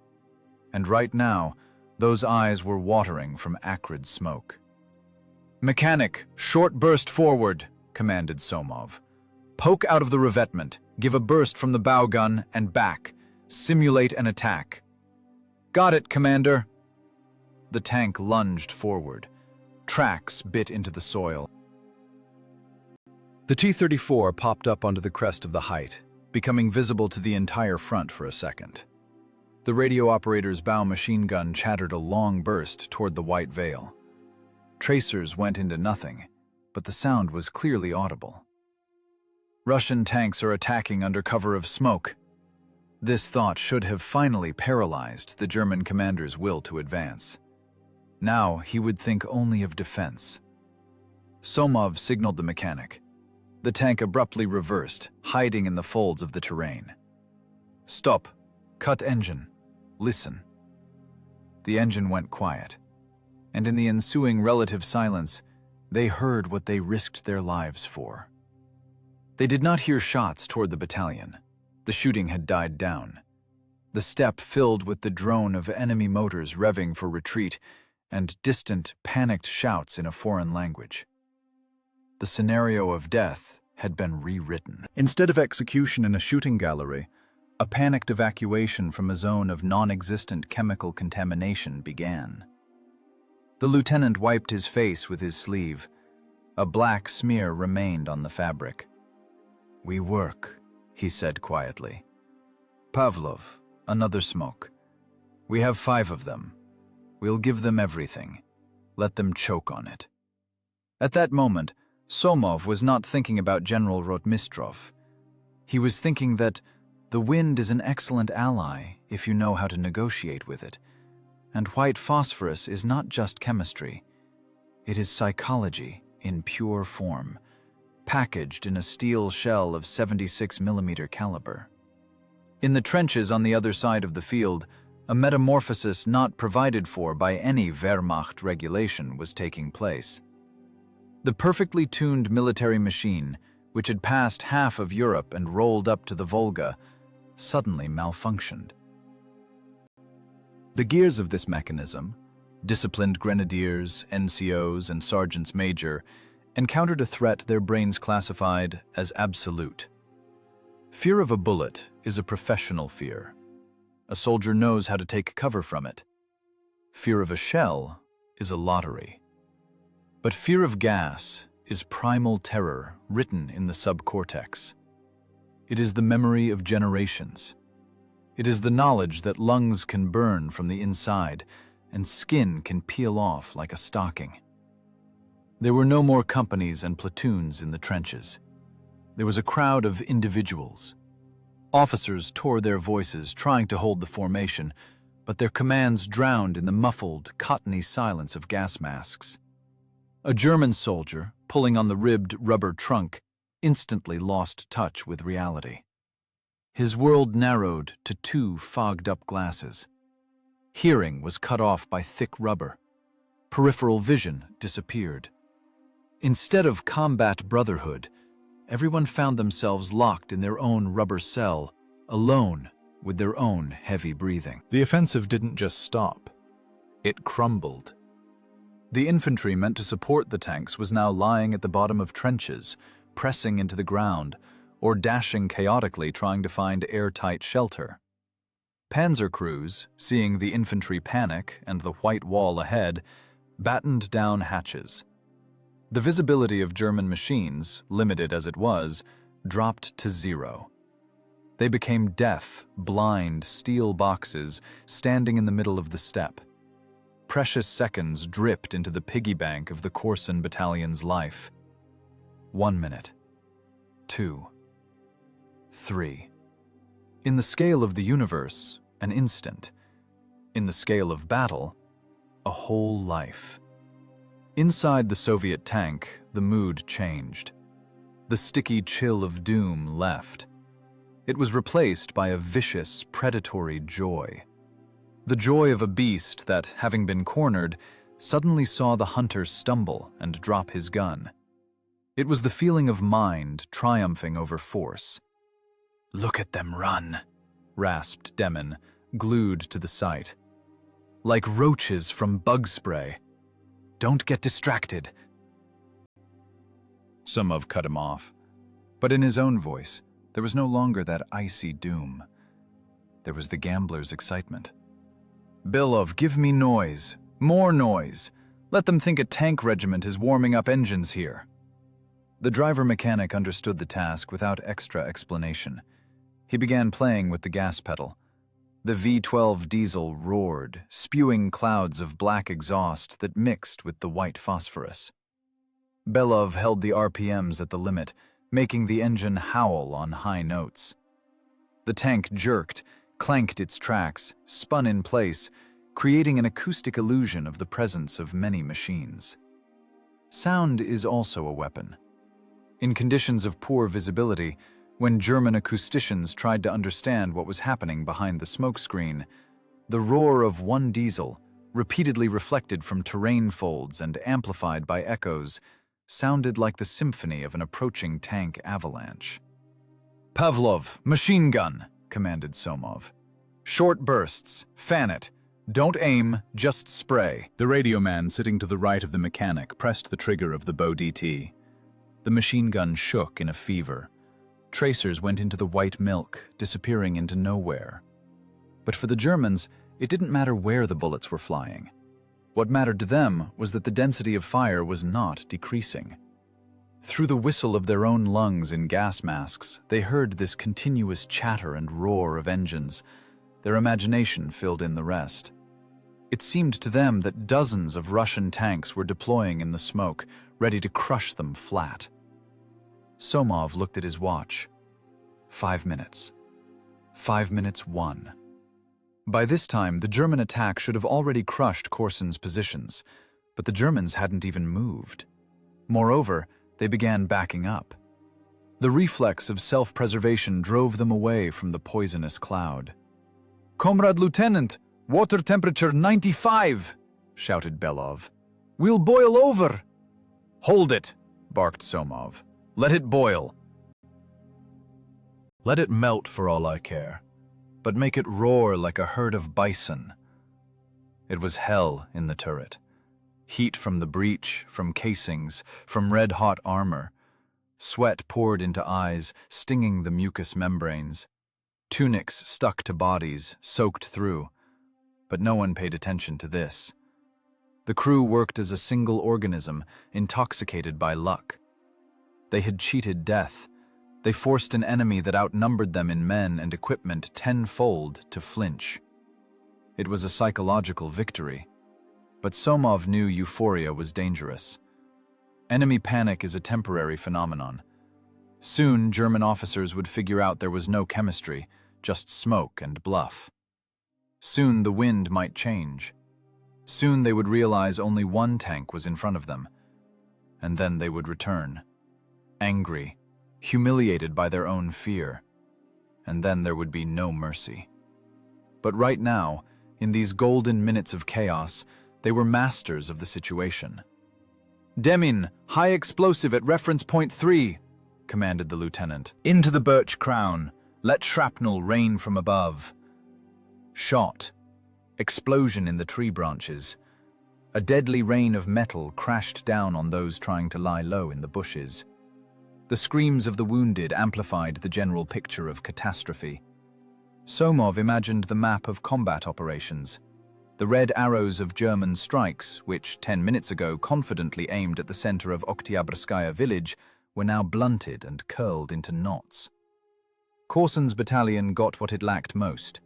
And right now, those eyes were watering from acrid smoke. "Mechanic, short burst forward," commanded Somov. "Poke out of the revetment, give a burst from the bow gun, and back. Simulate an attack." "Got it, Commander." The tank lunged forward. Tracks bit into the soil. The T-34 popped up onto the crest of the height, becoming visible to the entire front for a second. The radio operator's bow machine gun chattered a long burst toward the white veil. Tracers went into nothing, but the sound was clearly audible. Russian tanks are attacking under cover of smoke. This thought should have finally paralyzed the German commander's will to advance. Now he would think only of defense. Somov signaled the mechanic. The tank abruptly reversed, hiding in the folds of the terrain. "Stop. Cut engine. Listen." The engine went quiet, and in the ensuing relative silence, they heard what they risked their lives for. They did not hear shots toward the battalion. The shooting had died down. The steppe filled with the drone of enemy motors revving for retreat and distant, panicked shouts in a foreign language. The scenario of death had been rewritten. Instead of execution in a shooting gallery, a panicked evacuation from a zone of non-existent chemical contamination began. The lieutenant wiped his face with his sleeve. A black smear remained on the fabric. "We work," he said quietly. "Pavlov, another smoke. We have 5 of them. We'll give them everything. Let them choke on it." At that moment, Somov was not thinking about General Rotmistrov. He was thinking that the wind is an excellent ally if you know how to negotiate with it, and white phosphorus is not just chemistry. It is psychology in pure form, packaged in a steel shell of 76mm caliber. In the trenches on the other side of the field, a metamorphosis not provided for by any Wehrmacht regulation was taking place. The perfectly tuned military machine, which had passed half of Europe and rolled up to the Volga, suddenly malfunctioned. The gears of this mechanism, disciplined grenadiers, NCOs, and sergeants major, encountered a threat their brains classified as absolute. Fear of a bullet is a professional fear. A soldier knows how to take cover from it. Fear of a shell is a lottery. But fear of gas is primal terror written in the subcortex. It is the memory of generations. It is the knowledge that lungs can burn from the inside and skin can peel off like a stocking. There were no more companies and platoons in the trenches. There was a crowd of individuals. Officers tore their voices trying to hold the formation, but their commands drowned in the muffled, cottony silence of gas masks. A German soldier, pulling on the ribbed rubber trunk, instantly lost touch with reality. His world narrowed to 2 fogged-up glasses. Hearing was cut off by thick rubber. Peripheral vision disappeared. Instead of combat brotherhood,
everyone found themselves locked in their own rubber cell, alone with their own heavy breathing.
The offensive didn't just stop. It crumbled.
The infantry meant to support the tanks was now lying at the bottom of trenches, pressing into the ground, or dashing chaotically trying to find airtight shelter. Panzer crews, seeing the infantry panic and the white wall ahead, battened down hatches. The visibility of German machines, limited as it was, dropped to zero. They became deaf, blind steel boxes standing in the middle of the steppe. Precious seconds dripped into the piggy bank of the Kursk battalion's life. 1 minute. 2. 3. In the scale of the universe, an instant. In the scale of battle, a whole life. Inside the Soviet tank, the mood changed. The sticky chill of doom left. It was replaced by a vicious, predatory joy. The joy of a beast that, having been cornered, suddenly saw the hunter stumble and drop his gun. It was the feeling of mind triumphing over force. "Look at them run," rasped Demmin, glued to the sight. "Like roaches from bug spray. Don't get distracted."
Somov cut him off. But in his own voice, there was no longer that icy doom. There was the gambler's excitement. "Belov, give me noise. More noise. Let them think a tank regiment is warming up engines here." The driver-mechanic understood the task without extra explanation. He began playing with the gas pedal. The V12 diesel roared, spewing clouds of black exhaust that mixed with the white phosphorus. Belov held the RPMs at the limit, making the engine howl on high notes. The tank jerked, clanked its tracks, spun in place, creating an acoustic illusion of the presence of many machines. Sound is also a weapon. In conditions of poor visibility, when German acousticians tried to understand what was happening behind the smokescreen, the roar of one diesel, repeatedly reflected from terrain folds and amplified by echoes, sounded like the symphony of an approaching tank avalanche. "Pavlov, machine gun!" commanded Somov. "Short bursts, fan it. Don't aim, just spray." The radio man sitting to the right of the mechanic pressed the trigger of the bow DT. The machine gun shook in a fever. Tracers went into the white milk, disappearing into nowhere. But for the Germans, it didn't matter where the bullets were flying. What mattered to them was that the density of fire was not decreasing. Through the whistle of their own lungs in gas masks, they heard this continuous chatter and roar of engines. Their imagination filled in the rest. It seemed to them that dozens of Russian tanks were deploying in the smoke, ready to crush them flat. Somov looked at his watch. 5 minutes. 5 minutes 1. By this time, the German attack should have already crushed Kursk's positions, but the Germans hadn't even moved. Moreover, they began backing up. The reflex of self-preservation drove them away from the poisonous cloud. "Comrade Lieutenant, water temperature 95!" shouted Belov. "We'll boil over!" "Hold it!" barked Somov. "Let it boil. Let it melt for all I care, but make it roar like a herd of bison." It was hell in the turret. Heat from the breach, from casings, from red-hot armor. Sweat poured into eyes, stinging the mucous membranes. Tunics stuck to bodies, soaked through. But no one paid attention to this. The crew worked as a single organism, intoxicated by luck. They had cheated death. They forced an enemy that outnumbered them in men and equipment tenfold to flinch. It was a psychological victory. But Somov knew euphoria was dangerous. Enemy panic is a temporary phenomenon. Soon, German officers would figure out there was no chemistry, just smoke and bluff. Soon the wind might change. Soon they would realize only one tank was in front of them. And then they would return. Angry, humiliated by their own fear. And then there would be no mercy. But right now, in these golden minutes of chaos, they were masters of the situation. "Demmin, high explosive at reference point 3,
commanded the lieutenant.
"Into the birch crown. Let shrapnel rain from above."
Shot. Explosion in the tree branches. A deadly rain of metal crashed down on those trying to lie low in the bushes. The screams of the wounded amplified the general picture of catastrophe. Somov imagined the map of combat operations. The red arrows of German strikes, which 10 minutes ago confidently aimed at the center of Oktyabrskaya village, were now blunted and curled into knots. Korsun's battalion got what it lacked most: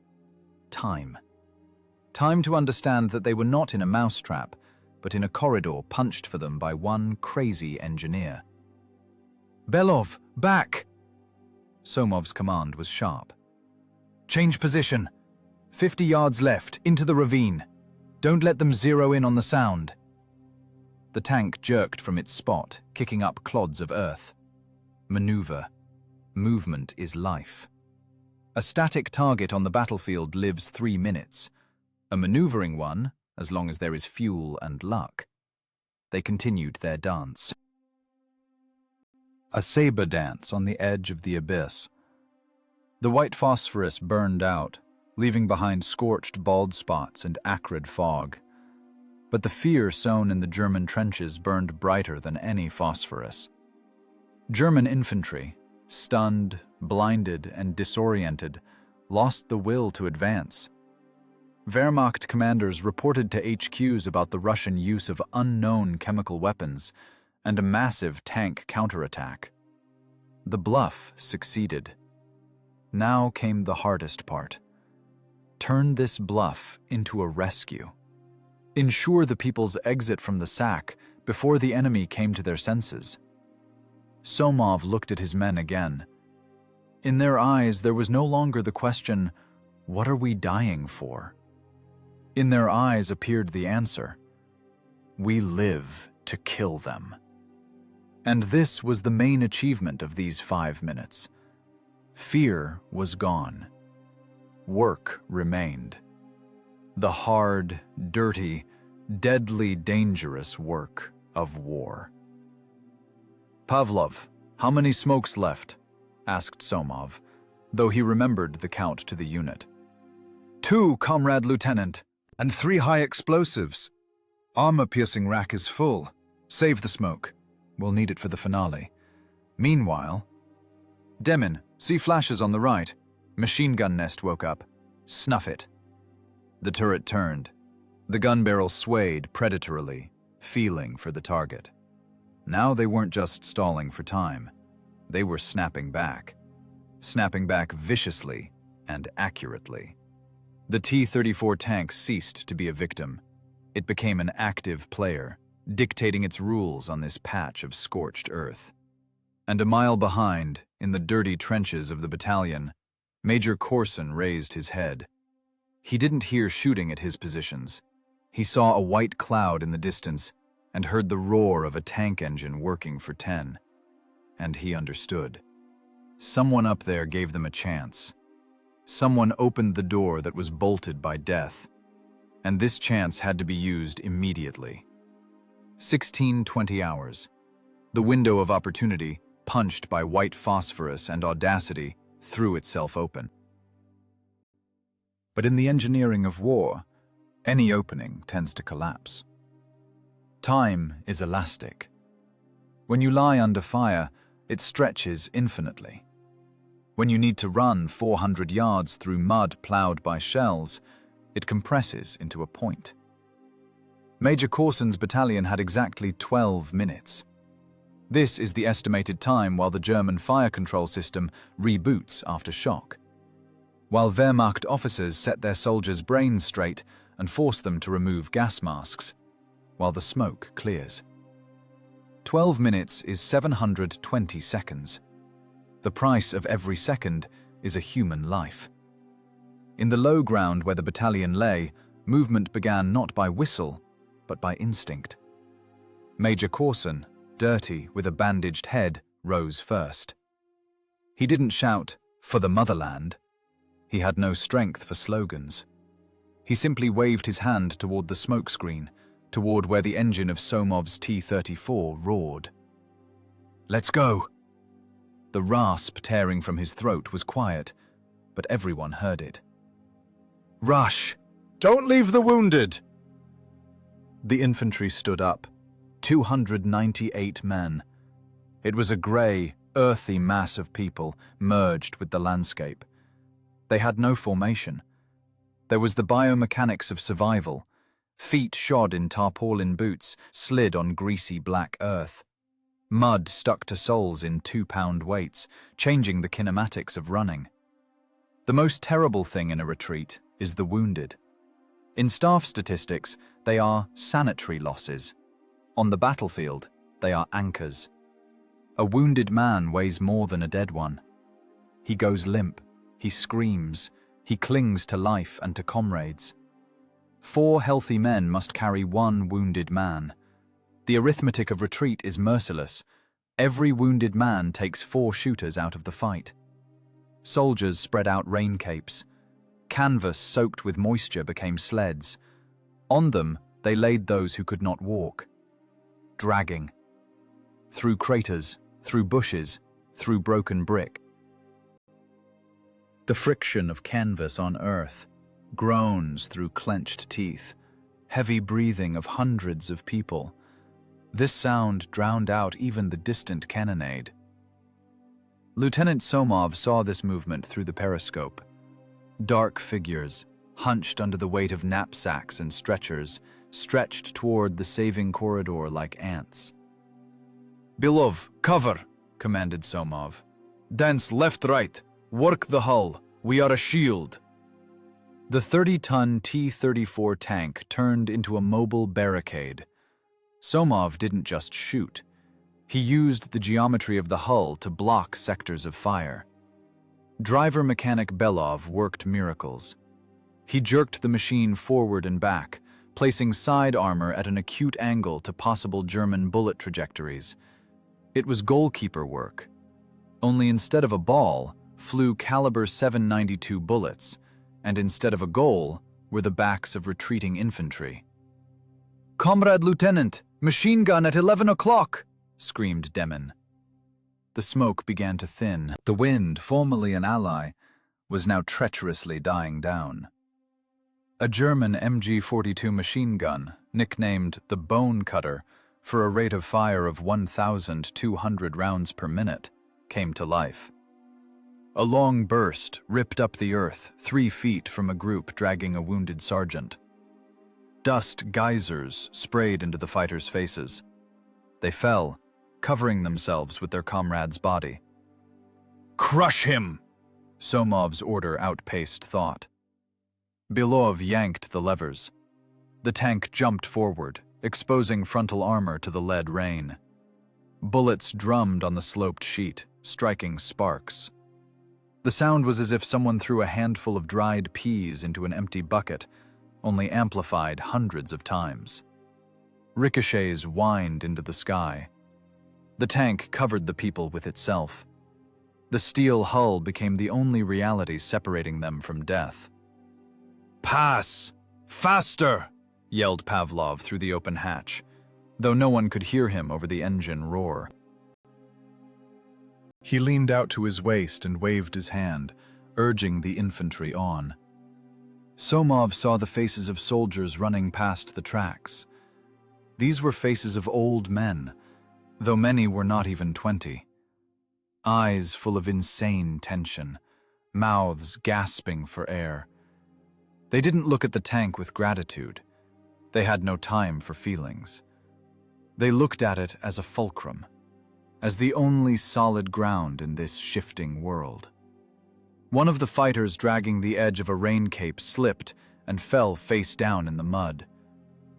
time. Time to understand that they were not in a mousetrap, but in a corridor punched for them by one crazy engineer. "Belov, back!" Somov's command was sharp. "Change position. 50 yards left, into the ravine. Don't let them zero in on the sound." The tank jerked from its spot, kicking up clods of earth. Maneuver. Movement is life. A static target on the battlefield lives 3 minutes. A maneuvering one, as long as there is fuel and luck. They continued their dance. A saber dance on the edge of the abyss. The white phosphorus burned out, leaving behind scorched bald spots and acrid fog. But the fear sown in the German trenches burned brighter than any phosphorus. German infantry, stunned, blinded, and disoriented, lost the will to advance. Wehrmacht commanders reported to HQs about the Russian use of unknown chemical weapons and a massive tank counterattack. The Bluff succeeded. Now came the hardest part. Turn this bluff into a rescue. Ensure the people's exit from the sack before the enemy came to their senses. Somov looked at his men again. In their eyes, there was no longer the question, "What are we dying for?" In their eyes appeared the answer, "We live to kill them." And this was the main achievement of these 5 minutes. Fear was gone. Work remained. The hard, dirty, deadly dangerous work of war. "Pavlov, how many smokes left?" asked Somov, though he remembered the count to the unit. "2, Comrade Lieutenant, and 3 high explosives. Armor-piercing rack is full. Save the smoke. We'll need it for the finale. Meanwhile..." "Demin, see flashes on the right. Machine gun nest woke up. Snuff it." The turret turned. The gun barrel swayed predatorily, feeling for the target. Now they weren't just stalling for time. They were snapping back. Snapping back viciously and accurately. The T-34 tank ceased to be a victim. It became an active player, dictating its rules on this patch of scorched earth. And a mile behind, in the dirty trenches of the battalion, Major Korsun raised his head. He didn't hear shooting at his positions. He saw a white cloud in the distance and heard the roar of a tank engine working for 10. And he understood. Someone up there gave them a chance. Someone opened the door that was bolted by death. And this chance had to be used immediately. 16-20 hours. The window of opportunity, punched by white phosphorus and audacity, threw itself open. But in the engineering of war, any opening tends to collapse. Time is elastic. When you lie under fire, it stretches infinitely. When you need to run 400 yards through mud plowed by shells, it compresses into a point. Major Korsun's battalion had exactly 12 minutes. This is the estimated time while the German fire control system reboots after shock. While Wehrmacht officers set their soldiers' brains straight and force them to remove gas masks, while the smoke clears. 12 minutes is 720 seconds. The price of every second is a human life. In the low ground where the battalion lay, movement began not by whistle, but by instinct. Major Korsun, dirty with a bandaged head, rose first. He didn't shout, "For the motherland." He had no strength for slogans. He simply waved his hand toward the smoke screen, toward where the engine of Somov's T-34 roared. "Let's go!" The rasp tearing from his throat was quiet, but everyone heard it. "Rush! Don't leave the wounded!" The infantry stood up, 298 men. It was a grey, earthy mass of people merged with the landscape. They had no formation. There was the biomechanics of survival. Feet shod in tarpaulin boots slid on greasy black earth. Mud stuck to soles in 2-pound weights, changing the kinematics of running. The most terrible thing in a retreat is the wounded. In staff statistics, they are sanitary losses. On the battlefield, they are anchors. A wounded man weighs more than a dead one. He goes limp, he screams, he clings to life and to comrades. 4 healthy men must carry 1 wounded man. The arithmetic of retreat is merciless. Every wounded man takes 4 shooters out of the fight. Soldiers spread out rain capes. Canvas soaked with moisture became sleds. On them, they laid those who could not walk. Dragging. Through craters, through bushes, through broken brick. The friction of canvas on earth, groans through clenched teeth, heavy breathing of hundreds of people. This sound drowned out even the distant cannonade. Lieutenant Somov saw this movement through the periscope. Dark figures, hunched under the weight of knapsacks and stretchers, stretched toward the saving corridor like ants. "Belov, cover!" commanded Somov. "Dance left-right. Work the hull. We are a shield." The 30-ton T-34 tank turned into a mobile barricade. Somov didn't just shoot. He used the geometry of the hull to block sectors of fire. Driver-mechanic Belov worked miracles. He jerked the machine forward and back, placing side armor at an acute angle to possible German bullet trajectories. It was goalkeeper work. Only instead of a ball, flew caliber .792 bullets, and instead of a goal were the backs of retreating infantry. "Comrade Lieutenant, machine gun at 11 o'clock!" screamed Demmin. The smoke began to thin. The wind, formerly an ally, was now treacherously dying down. A German MG-42 machine gun, nicknamed the Bone Cutter, for a rate of fire of 1,200 rounds per minute, came to life. A long burst ripped up the earth 3 feet from a group dragging a wounded sergeant. Dust geysers sprayed into the fighters' faces. They fell, covering themselves with their comrade's body. "Crush him!" Somov's order outpaced thought. Belov yanked the levers. The tank jumped forward, exposing frontal armor to the lead rain. Bullets drummed on the sloped sheet, striking sparks. The sound was as if someone threw a handful of dried peas into an empty bucket, only amplified hundreds of times. Ricochets whined into the sky. The tank covered the people with itself. The steel hull became the only reality separating them from death. "Pass! Faster!" yelled Pavlov through the open hatch, though no one could hear him over the engine roar. He leaned out to his waist and waved his hand, urging the infantry on. Somov saw the faces of soldiers running past the tracks. These were faces of old men, though many were not even 20. Eyes full of insane tension, mouths gasping for air. They didn't look at the tank with gratitude. They had no time for feelings. They looked at it as a fulcrum, as the only solid ground in this shifting world. One of the fighters dragging the edge of a rain cape slipped and fell face down in the mud.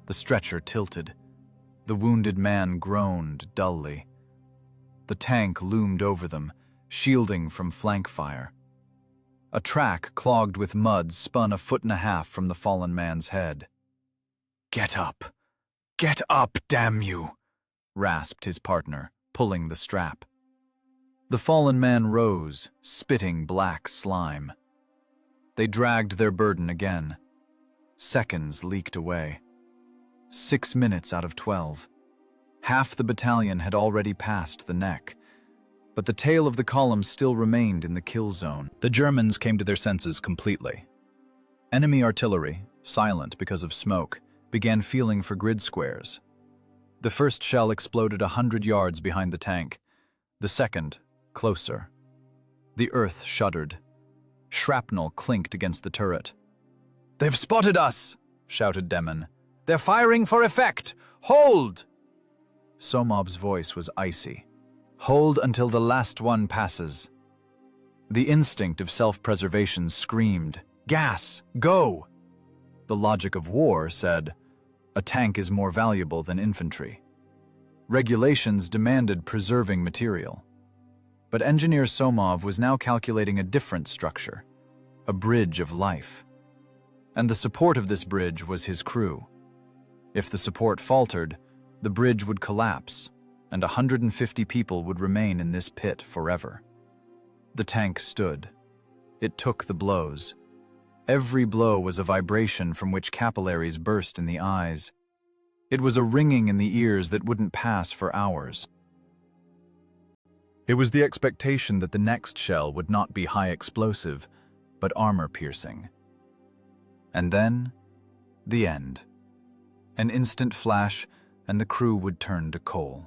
The stretcher tilted. The wounded man groaned dully. The tank loomed over them, shielding from flank fire. A track clogged with mud spun a 1.5 feet from the fallen man's head. "Get up! Get up, damn you!" rasped his partner, pulling the strap. The fallen man rose, spitting black slime. They dragged their burden again. Seconds leaked away. 6 minutes out of 12. Half the battalion had already passed the neck. but the tail of the column still remained in the kill zone.
The Germans came to their senses completely. Enemy artillery, silent because of smoke, began feeling for grid squares. The first shell exploded 100 yards behind the tank. The second, closer. The earth shuddered. Shrapnel clinked against the turret.
"They've spotted us!" shouted Demon. "They're firing for effect! Hold!" Somov's voice was icy. "Hold until the last one passes." The instinct of self-preservation screamed, "Gas! Go!" The logic of war said, "A tank is more valuable than infantry." Regulations demanded preserving material. But engineer Somov was now calculating a different structure, a bridge of life. And the support of this bridge was his crew. If the support faltered, the bridge would collapse, and 150 people would remain in this pit forever. The tank stood. It took the blows. Every blow was a vibration from which capillaries burst in the eyes. It was a ringing in the ears that wouldn't pass for hours. It was the expectation that the next shell would not be high explosive, but armor-piercing. And then, the end. An instant flash, and the crew would turn to coal.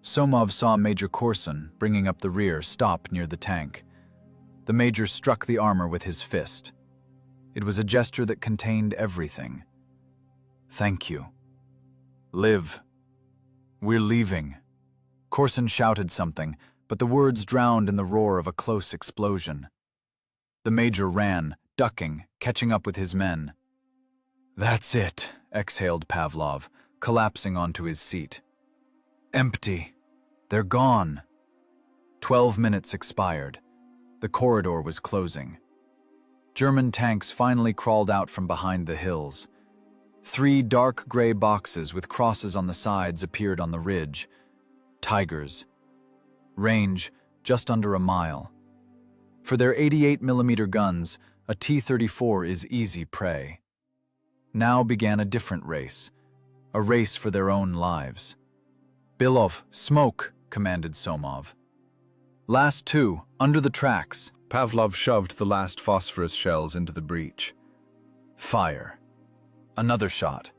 Somov saw Major Korsun, bringing up the rear, stop near the tank. The major struck the armor with his fist. It was a gesture that contained everything. "Thank you. Live. We're leaving." Korsun shouted something, but the words drowned in the roar of a close explosion. The major ran, ducking, catching up with his men. "That's it," exhaled Pavlov, collapsing onto his seat. "Empty. They're gone." 12 minutes expired. The corridor was closing. German tanks finally crawled out from behind the hills. 3 dark gray boxes with crosses on the sides appeared on the ridge. Tigers. Range just under a mile. For their 88mm guns, a T-34 is easy prey. Now began a different race, a race for their own lives. "Bluff, smoke," commanded Somov. "Last 2, under the tracks."
Pavlov shoved the last phosphorus shells into the breach.
Fire. Another shot,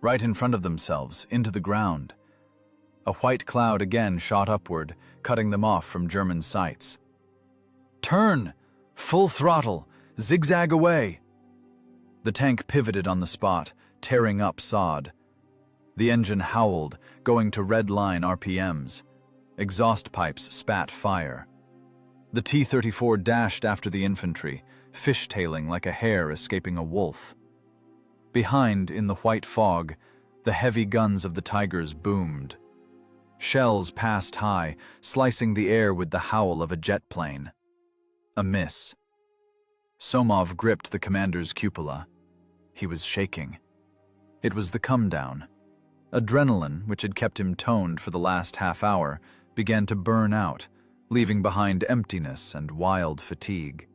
right in front of themselves, into the ground. A white cloud again shot upward, cutting them off from German sights. "Turn! Full throttle! Zigzag away!" The tank pivoted on the spot, tearing up sod. The engine howled, going to red line RPMs. Exhaust pipes spat fire. The T-34 dashed after the infantry, fishtailing like a hare escaping a wolf. Behind, in the white fog, the heavy guns of the Tigers boomed. Shells passed high, slicing the air with the howl of a jet plane. A miss. Somov gripped the commander's cupola. He was shaking. It was the come-down. Adrenaline, which had kept him toned for the last half hour, began to burn out, leaving behind emptiness and wild fatigue.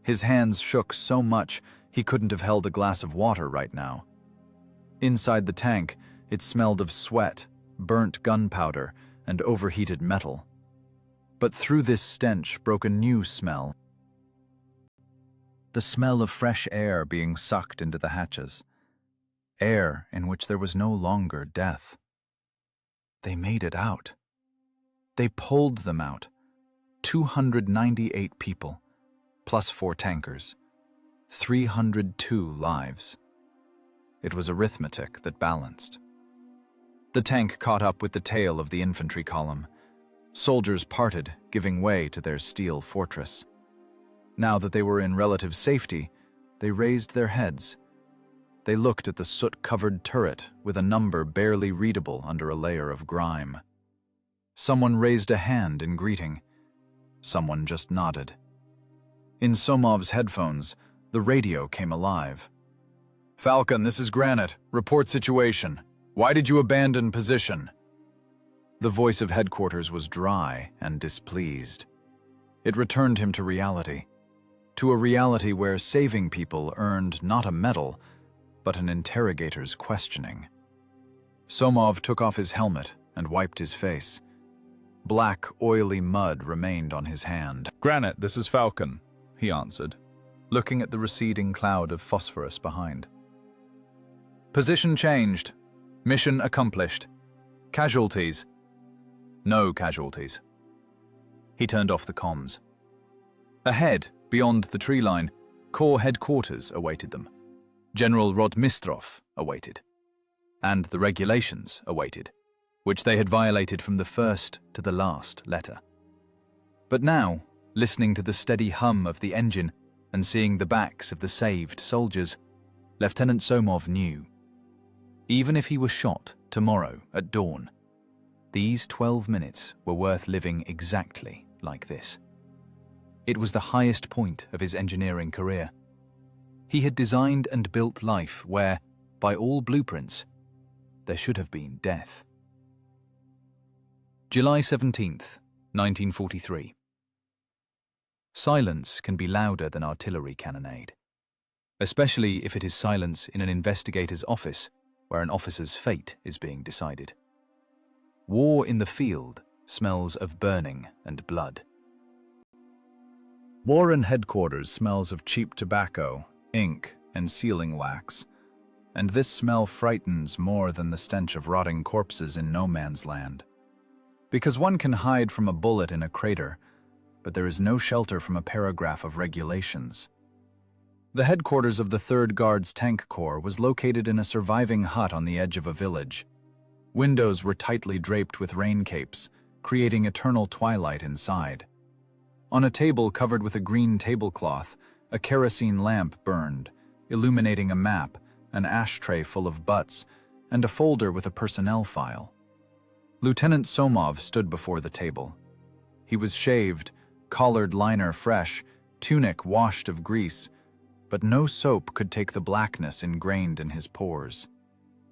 His hands shook so much he couldn't have held a glass of water right now. Inside the tank, it smelled of sweat, burnt gunpowder, and overheated metal. But through this stench broke a new smell. The smell of fresh air being sucked into the hatches. Air in which there was no longer death. They made it out. They pulled them out. 298 people, plus 4 tankers. 302 lives. It was arithmetic that balanced. The tank caught up with the tail of the infantry column. Soldiers parted, giving way to their steel fortress. Now that they were in relative safety, they raised their heads. They looked at the soot-covered turret with a number barely readable under a layer of grime. Someone raised a hand in greeting. Someone just nodded. In Somov's headphones, the radio came alive. "Falcon, this is Granite. Report situation. Why did you abandon position?" The voice of headquarters was dry and displeased. It returned him to reality. To a reality where saving people earned not a medal, but an interrogator's questioning. Somov took off his helmet and wiped his face. Black, oily mud remained on his hand.
"Granite, this is Falcon," he answered,
looking at the receding cloud of phosphorus behind. "Position changed. Mission accomplished. Casualties." "No casualties." He turned off the comms. Ahead, beyond the tree line, Corps headquarters awaited them. General Rodmistrov awaited. And the regulations awaited, which they had violated from the first to the last letter. But now, listening to the steady hum of the engine and seeing the backs of the saved soldiers, Lieutenant Somov knew. Even if he were shot tomorrow at dawn, these 12 minutes were worth living exactly like this. It was the highest point of his engineering career. He had designed and built life where, by all blueprints, there should have been death. July 17th, 1943. Silence can be louder than artillery cannonade, especially if it is silence in an investigator's office where an officer's fate is being decided. War in the field smells of burning and blood.
War in headquarters smells of cheap tobacco, ink, and sealing wax, and this smell frightens more than the stench of rotting corpses in no man's land. Because one can hide from a bullet in a crater, but there is no shelter from a paragraph of regulations. The headquarters of the 3rd Guards Tank Corps was located in a surviving hut on the edge of a village. Windows were tightly draped with rain capes, creating eternal twilight inside. On a table covered with a green tablecloth, a kerosene lamp burned, illuminating a map, an ashtray full of butts, and a folder with a personnel file. Lieutenant Somov stood before the table. He was shaved, collared liner fresh, tunic washed of grease, but no soap could take the blackness ingrained in his pores.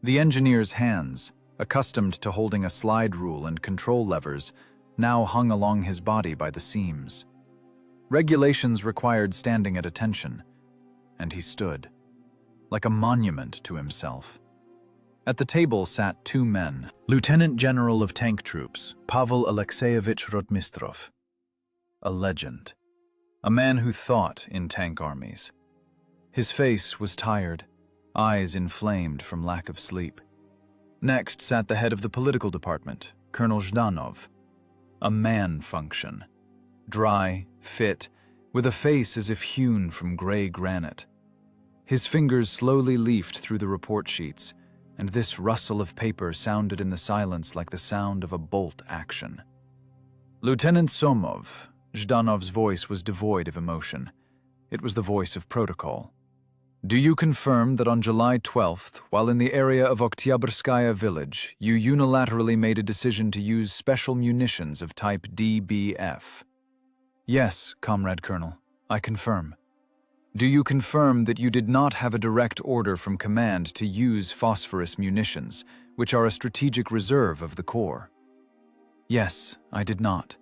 The engineer's hands, accustomed to holding a slide rule and control levers, now hung along his body by the seams. Regulations required standing at attention, and he stood, like a monument to himself. At the table sat 2 men, Lieutenant General of Tank Troops, Pavel Alexeyevich Rodmistrov, a legend, a man who thought in tank armies. His face was tired, eyes inflamed from lack of sleep. Next sat the head of the political department, Colonel Zhdanov, a man function, dry, fit, with a face as if hewn from gray granite. His fingers slowly leafed through the report sheets, and this rustle of paper sounded in the silence like the sound of a bolt action. "Lieutenant Somov," Zhdanov's voice was devoid of emotion. It was the voice of protocol. "Do you confirm that on July 12th, while in the area of Oktyabrskaya village, you unilaterally made a decision to use special munitions of type DBF?" "Yes, Comrade Colonel, I confirm." "Do you confirm that you did not have a direct order from command to use phosphorus munitions, which are a strategic reserve of the Corps?" "Yes, I did not."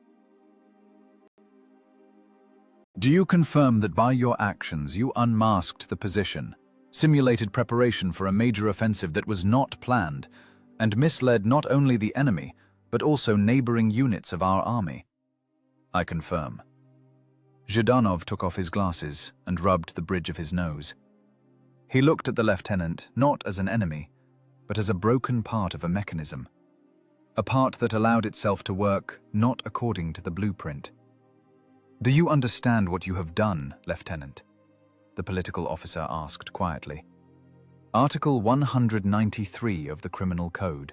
"Do you confirm that by your actions you unmasked the position, simulated preparation for a major offensive that was not planned, and misled not only the enemy, but also neighboring units of our army?" "I confirm." Zhdanov took off his glasses and rubbed the bridge of his nose. He looked at the lieutenant not as an enemy, but as a broken part of a mechanism, a part that allowed itself to work not according to the blueprint. "Do you understand what you have done, Lieutenant?" the political officer asked quietly. "Article 193 of the Criminal Code.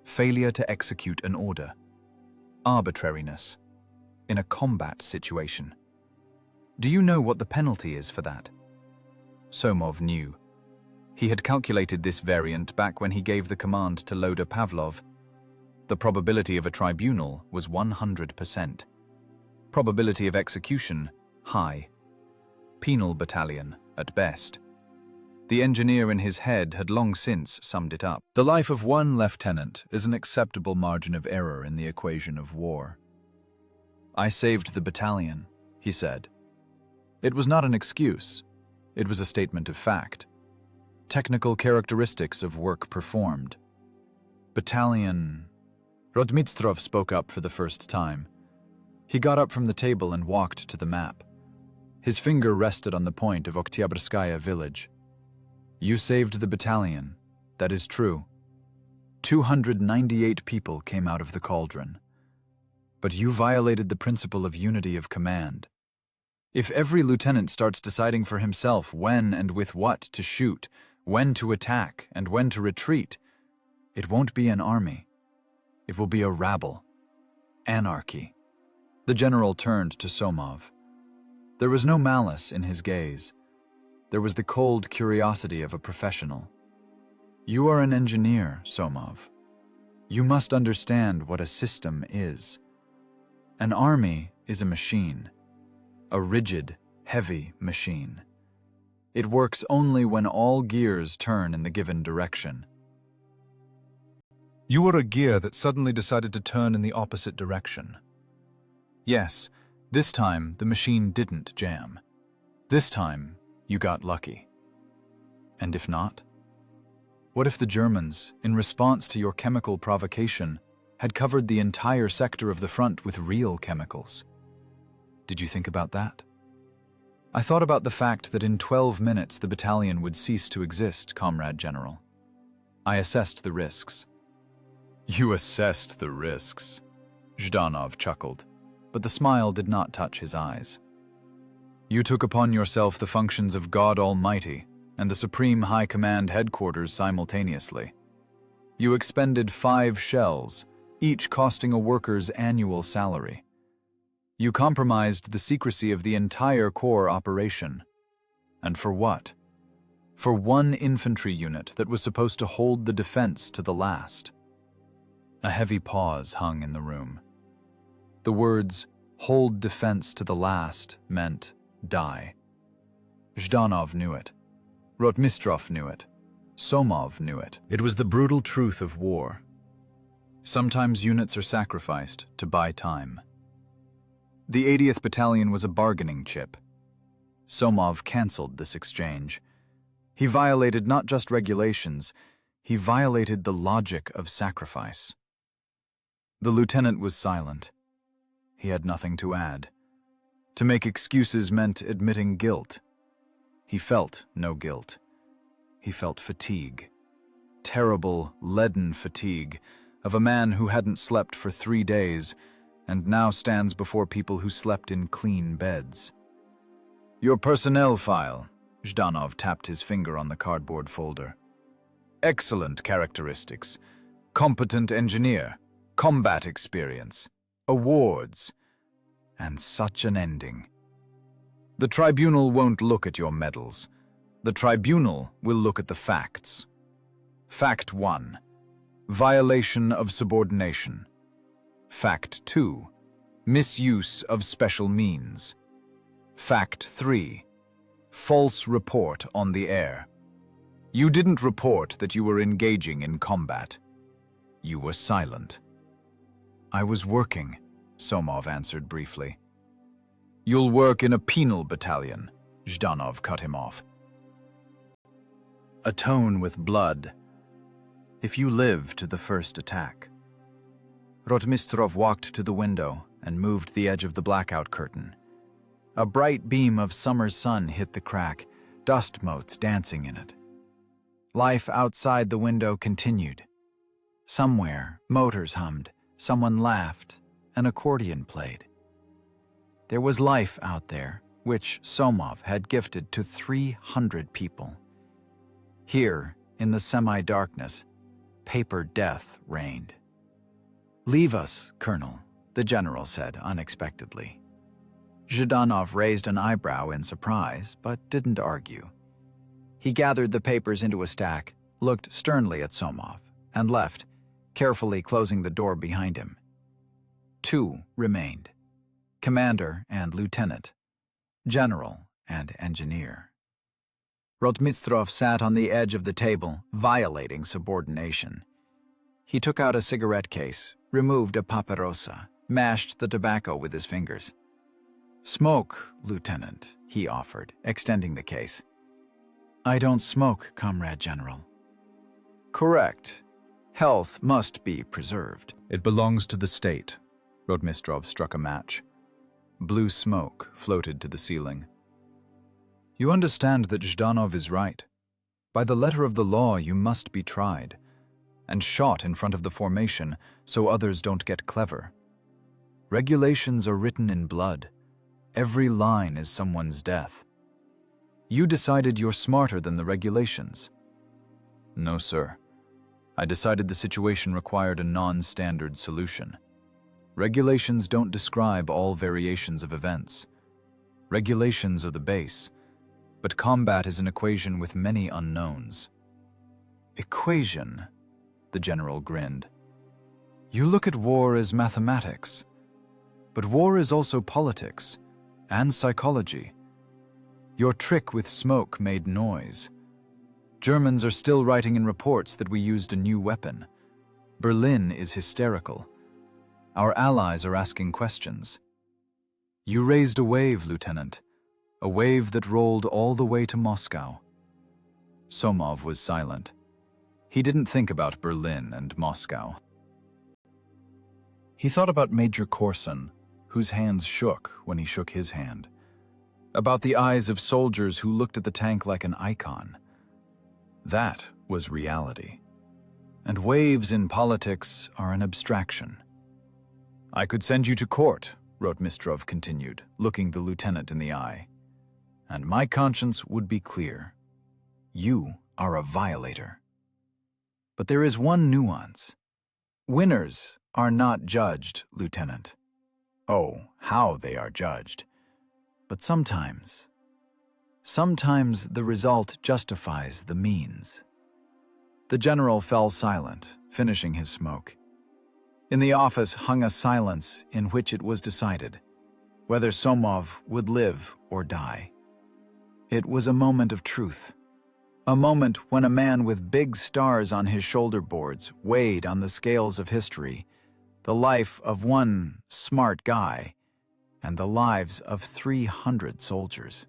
Failure to execute an order. Arbitrariness. In a combat situation. Do you know what the penalty is for that?" Somov knew. He had calculated this variant back when he gave the command to Loda Pavlov. The probability of a tribunal was 100%. Probability of execution, high. Penal battalion, at best. The engineer in his head had long since summed it up. The life of one lieutenant is an acceptable margin of error in the equation of war.
"I saved the battalion," he said.
It was not an excuse. It was a statement of fact. Technical characteristics of work performed. Battalion...
Rodmitstrov spoke up for the first time. He got up from the table and walked to the map. His finger rested on the point of Oktyabrskaya village. You saved the battalion. That is true. 298 people came out of the cauldron. But you violated the principle of unity of command. If every lieutenant starts deciding for himself when and with what to shoot, when to attack and when to retreat, it won't be an army. It will be a rabble. Anarchy. The general turned to Somov. There was no malice in his gaze. There was the cold curiosity of a professional. You are an engineer, Somov. You must understand what a system is. An army is a machine. A rigid, heavy machine. It works only when all gears turn in the given direction.
You were a gear that suddenly decided to turn in the opposite direction. Yes, this time the machine didn't jam. This time you got lucky. And if not? What if the Germans, in response to your chemical provocation, had covered the entire sector of the front with real chemicals? Did you think about that? I thought about the fact that in 12 minutes the battalion would cease to exist, Comrade General. I assessed the risks. You assessed the risks, Zhdanov chuckled, but the smile did not touch his eyes. You took upon yourself the functions of God Almighty and the Supreme High Command headquarters simultaneously. You expended 5 shells, each costing a worker's annual salary. You compromised the secrecy of the entire corps operation. And for what? For one infantry unit that was supposed to hold the defense to the last. A heavy pause hung in the room. The words, "hold defense to the last," meant die. Zhdanov knew it. Rotmistrov knew it. Somov knew it. It was the brutal truth of war. Sometimes units are sacrificed to buy time. The 80th Battalion was a bargaining chip. Somov canceled this exchange. He violated not just regulations, he violated the logic of sacrifice. The lieutenant was silent. He had nothing to add. To make excuses meant admitting guilt. He felt no guilt. He felt fatigue. Terrible, leaden fatigue of a man who hadn't slept for 3 days and now stands before people who slept in clean beds. Your personnel file, Zhdanov tapped his finger on the cardboard folder. Excellent characteristics. Competent engineer. Combat experience. Awards. And such an ending. The tribunal won't look at your medals. The tribunal will look at the facts. Fact 1. Violation of subordination. Fact 2. Misuse of special means. Fact 3. False report on the air. You didn't report that you were engaging in combat. You were silent. I was working, Somov answered briefly. You'll work in a penal battalion, Zhdanov cut him off. Atone with blood, if you live to the first attack. Rotmistrov walked to the window and moved the edge of the blackout curtain. A bright beam of summer sun hit the crack, dust motes dancing in it. Life outside the window continued. Somewhere, motors hummed, someone laughed, an accordion played. There was life out there, which Somov had gifted to 300 people. Here, in the semi-darkness, paper death reigned. Leave us, Colonel, the general said unexpectedly. Zhdanov raised an eyebrow in surprise, but didn't argue. He gathered the papers into a stack, looked sternly at Somov, and left, carefully closing the door behind him. 2 remained: commander and lieutenant, general and engineer. Rotmistrov sat on the edge of the table, violating subordination. He took out a cigarette case, removed a paparosa, mashed the tobacco with his fingers. Smoke, Lieutenant, he offered, extending the case. I don't smoke, Comrade General. Correct.
Health must be preserved.
It belongs to the state. Rotmistrov struck a match. Blue smoke floated to the ceiling. You understand that Zhdanov is right. By the letter of the law, you must be tried and shot in front of the formation so others don't get clever. Regulations are written in blood. Every line is someone's death. You decided you're smarter than the regulations. No, sir. I decided the situation required a non-standard solution. Regulations don't describe all variations of events. Regulations are the base, but combat is an equation with many unknowns. Equation? The general grinned. You look at war as mathematics, but war is also politics and psychology. Your trick with smoke made noise. Germans are still writing in reports that we used a new weapon. Berlin is hysterical. Our allies are asking questions. You raised a wave, Lieutenant, a wave that rolled all the way to Moscow. Somov was silent. He didn't think about Berlin and Moscow. He thought about Major Korsun, whose hands shook when he shook his hand. About the eyes of soldiers who looked at the tank like an icon. That was reality. And waves in politics are an abstraction. I could send you to court, Rotmistrov continued, looking the lieutenant in the eye. And my conscience would be clear. You are a violator. But there is one nuance. Winners are not judged, Lieutenant. Oh, how they are judged. But sometimes the result justifies the means. The general fell silent, finishing his smoke. In the office hung a silence in which it was decided whether Somov would live or die. It was a moment of truth. A moment when a man with big stars on his shoulder boards weighed on the scales of history the life of one smart guy and the lives of 300 soldiers.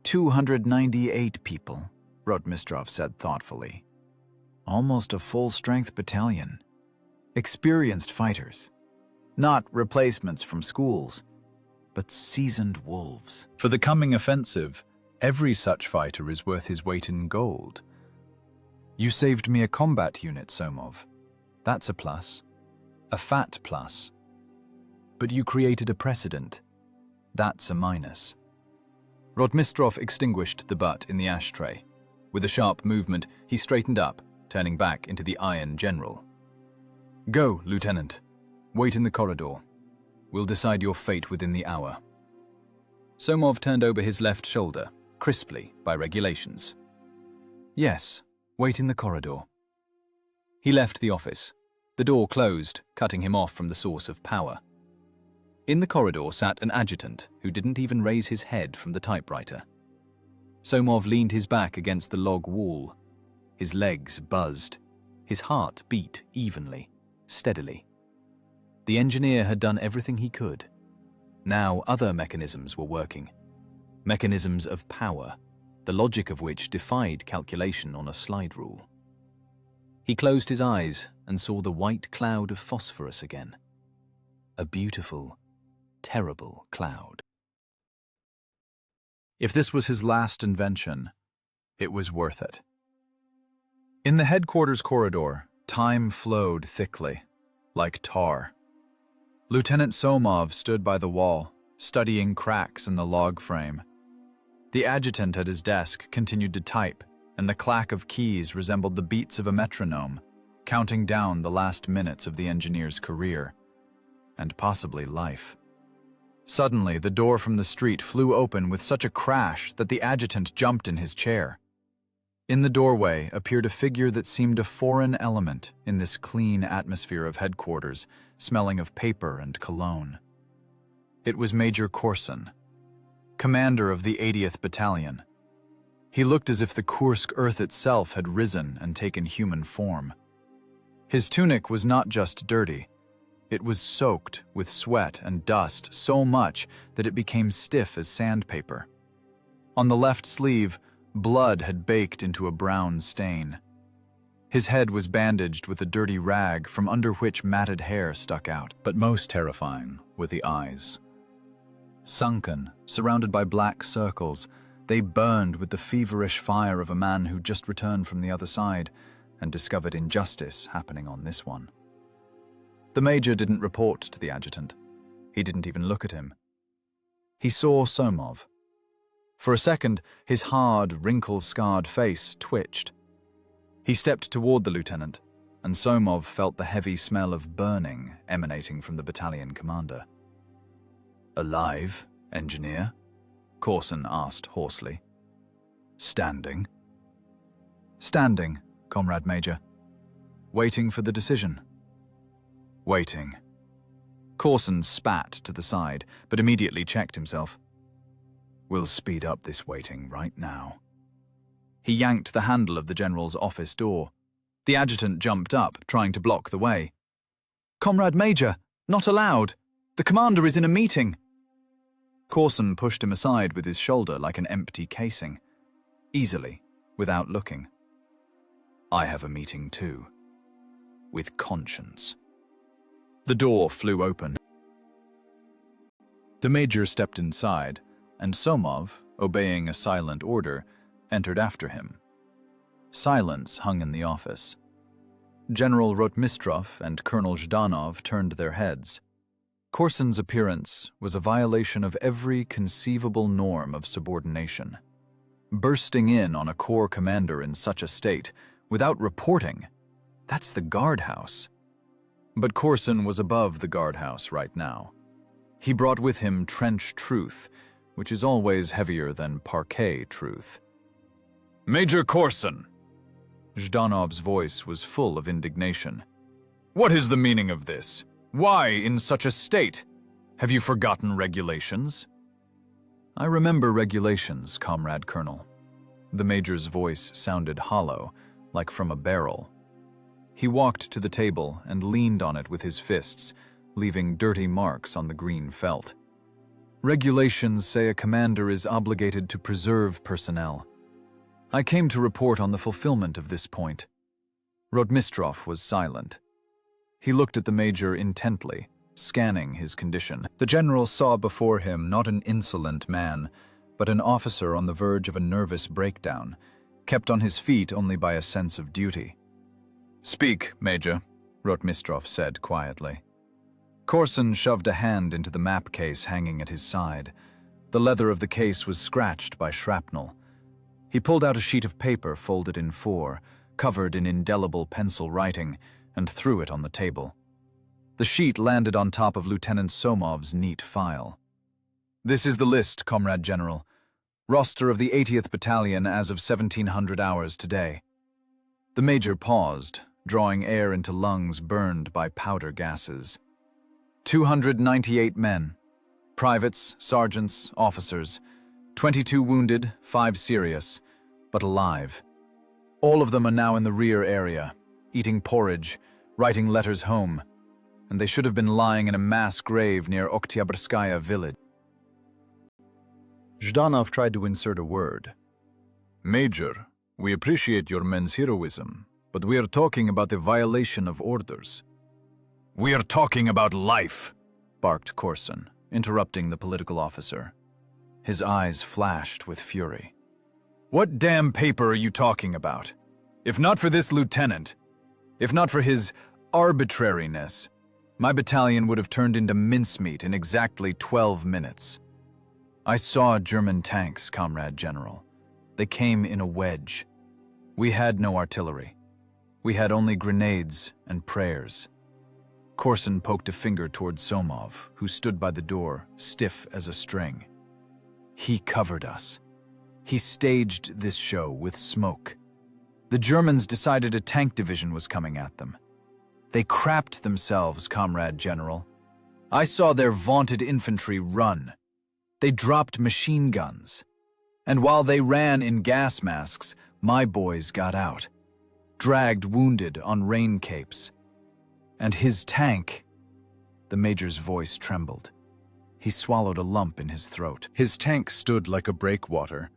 298 people, Rotmistrov said thoughtfully. Almost a full-strength battalion. Experienced fighters. Not replacements from schools, but seasoned wolves. For the coming offensive, every such fighter is worth his weight in gold. You saved me a combat unit, Somov. That's a plus. A fat plus. But you created a precedent. That's a minus. Rotmistrov extinguished the butt in the ashtray. With a sharp movement, he straightened up, turning back into the Iron General. Go, Lieutenant. Wait in the corridor. We'll decide your fate within the hour. Somov turned over his left shoulder, crisply by regulations. Yes, wait in the corridor. He left the office. The door closed, cutting him off from the source of power. In the corridor sat an adjutant who didn't even raise his head from the typewriter. Somov leaned his back against the log wall. His legs buzzed. His heart beat evenly, steadily. The engineer had done everything he could. Now other mechanisms were working. Mechanisms of power, the logic of which defied calculation on a slide rule. He closed his eyes and saw the white cloud of phosphorus again. A beautiful, terrible cloud. If this was his last invention, it was worth it. In the headquarters corridor, time flowed thickly, like tar. Lieutenant Somov stood by the wall, studying cracks in the log frame. The adjutant at his desk continued to type, and the clack of keys resembled the beats of a metronome, counting down the last minutes of the engineer's career, and possibly life. Suddenly, the door from the street flew open with such a crash that the adjutant jumped in his chair. In the doorway appeared a figure that seemed a foreign element in this clean atmosphere of headquarters, smelling of paper and cologne. It was Major Korsun, commander of the 80th Battalion. He looked as if the Kursk earth itself had risen and taken human form. His tunic was not just dirty. It was soaked with sweat and dust so much that it became stiff as sandpaper. On the left sleeve, blood had baked into a brown stain.
His head was bandaged with a dirty rag from under which matted hair stuck out.
But most terrifying were the eyes. Sunken, surrounded by black circles, they burned with the feverish fire of a man who just returned from the other side and discovered injustice happening on this one. The major didn't report to the adjutant. He didn't even look at him. He saw Somov. For a second, his hard, wrinkle-scarred face twitched. He stepped toward the lieutenant, and Somov felt the heavy smell of burning emanating from the battalion commander. "Alive, engineer?" Corson asked hoarsely. "Standing?" "Standing, Comrade Major. Waiting for the decision." "Waiting." Corson spat to the side, but immediately checked himself. "We'll speed up this waiting right now." He yanked the handle of the general's office door. The adjutant jumped up, trying to block the way. "Comrade Major, not allowed. The commander is in a meeting." Corson pushed him aside with his shoulder like an empty casing. Easily, without looking. "I have a meeting too. With conscience." The door flew open. The major stepped inside, and Somov, obeying a silent order, entered after him. Silence hung in the office. General Rotmistrov and Colonel Zhdanov turned their heads. Corson's appearance was a violation of every conceivable norm of subordination. Bursting in on a corps commander in such a state, without reporting, that's the guardhouse. But Corson was above the guardhouse right now. He brought with him trench truth, which is always heavier than parquet truth. "Major Corson!" Zhdanov's voice was full of indignation. "What is the meaning of this? Why in such a state? Have you forgotten regulations?" "I remember regulations, Comrade Colonel." The major's voice sounded hollow, like from a barrel. He walked to the table and leaned on it with his fists, leaving dirty marks on the green felt. "Regulations say a commander is obligated to preserve personnel. I came to report on the fulfillment of this point." Rotmistrov was silent. He looked at the major intently, scanning his condition. The general saw before him not an insolent man, but an officer on the verge of a nervous breakdown, kept on his feet only by a sense of duty. "Speak, Major," Rotmistrov said quietly. Corson shoved a hand into the map case hanging at his side. The leather of the case was scratched by shrapnel. He pulled out a sheet of paper folded in four, covered in indelible pencil writing, and threw it on the table. The sheet landed on top of Lieutenant Somov's neat file. "This is the list, Comrade General. Roster of the 80th Battalion as of 1700 hours today." The major paused, drawing air into lungs burned by powder gases. 298 men. Privates, sergeants, officers. 22 wounded, 5 serious, but alive. All of them are now in the rear area, eating porridge, writing letters home, and they should have been lying in a mass grave near Oktyabrskaya village. Zhdanov tried to insert a word. "Major, we appreciate your men's heroism, but we are talking about the violation of orders." "We are talking about life," barked Corson, interrupting the political officer. His eyes flashed with fury. "What damn paper are you talking about? If not for this lieutenant, if not for his arbitrariness, my battalion would have turned into mincemeat in exactly 12 minutes. I saw German tanks, Comrade General. They came in a wedge. We had no artillery. We had only grenades and prayers." Corson poked a finger toward Somov, who stood by the door, stiff as a string. "He covered us. He staged this show with smoke. The Germans decided a tank division was coming at them. They crapped themselves, Comrade General. I saw their vaunted infantry run. They dropped machine guns. And while they ran in gas masks, my boys got out, dragged wounded on rain capes. And his tank..." The major's voice trembled. He swallowed a lump in his throat. His tank stood like a breakwater,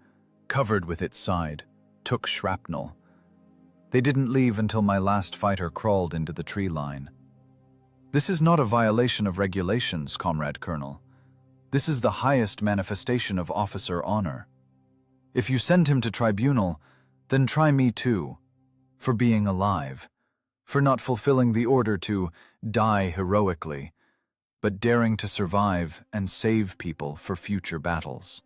covered with its side, took shrapnel. They didn't leave until my last fighter crawled into the tree line. This is not a violation of regulations, Comrade Colonel. This is the highest manifestation of officer honor. If you send him to tribunal, then try me too, for being alive, for not fulfilling the order to die heroically, but daring to survive and save people for future battles.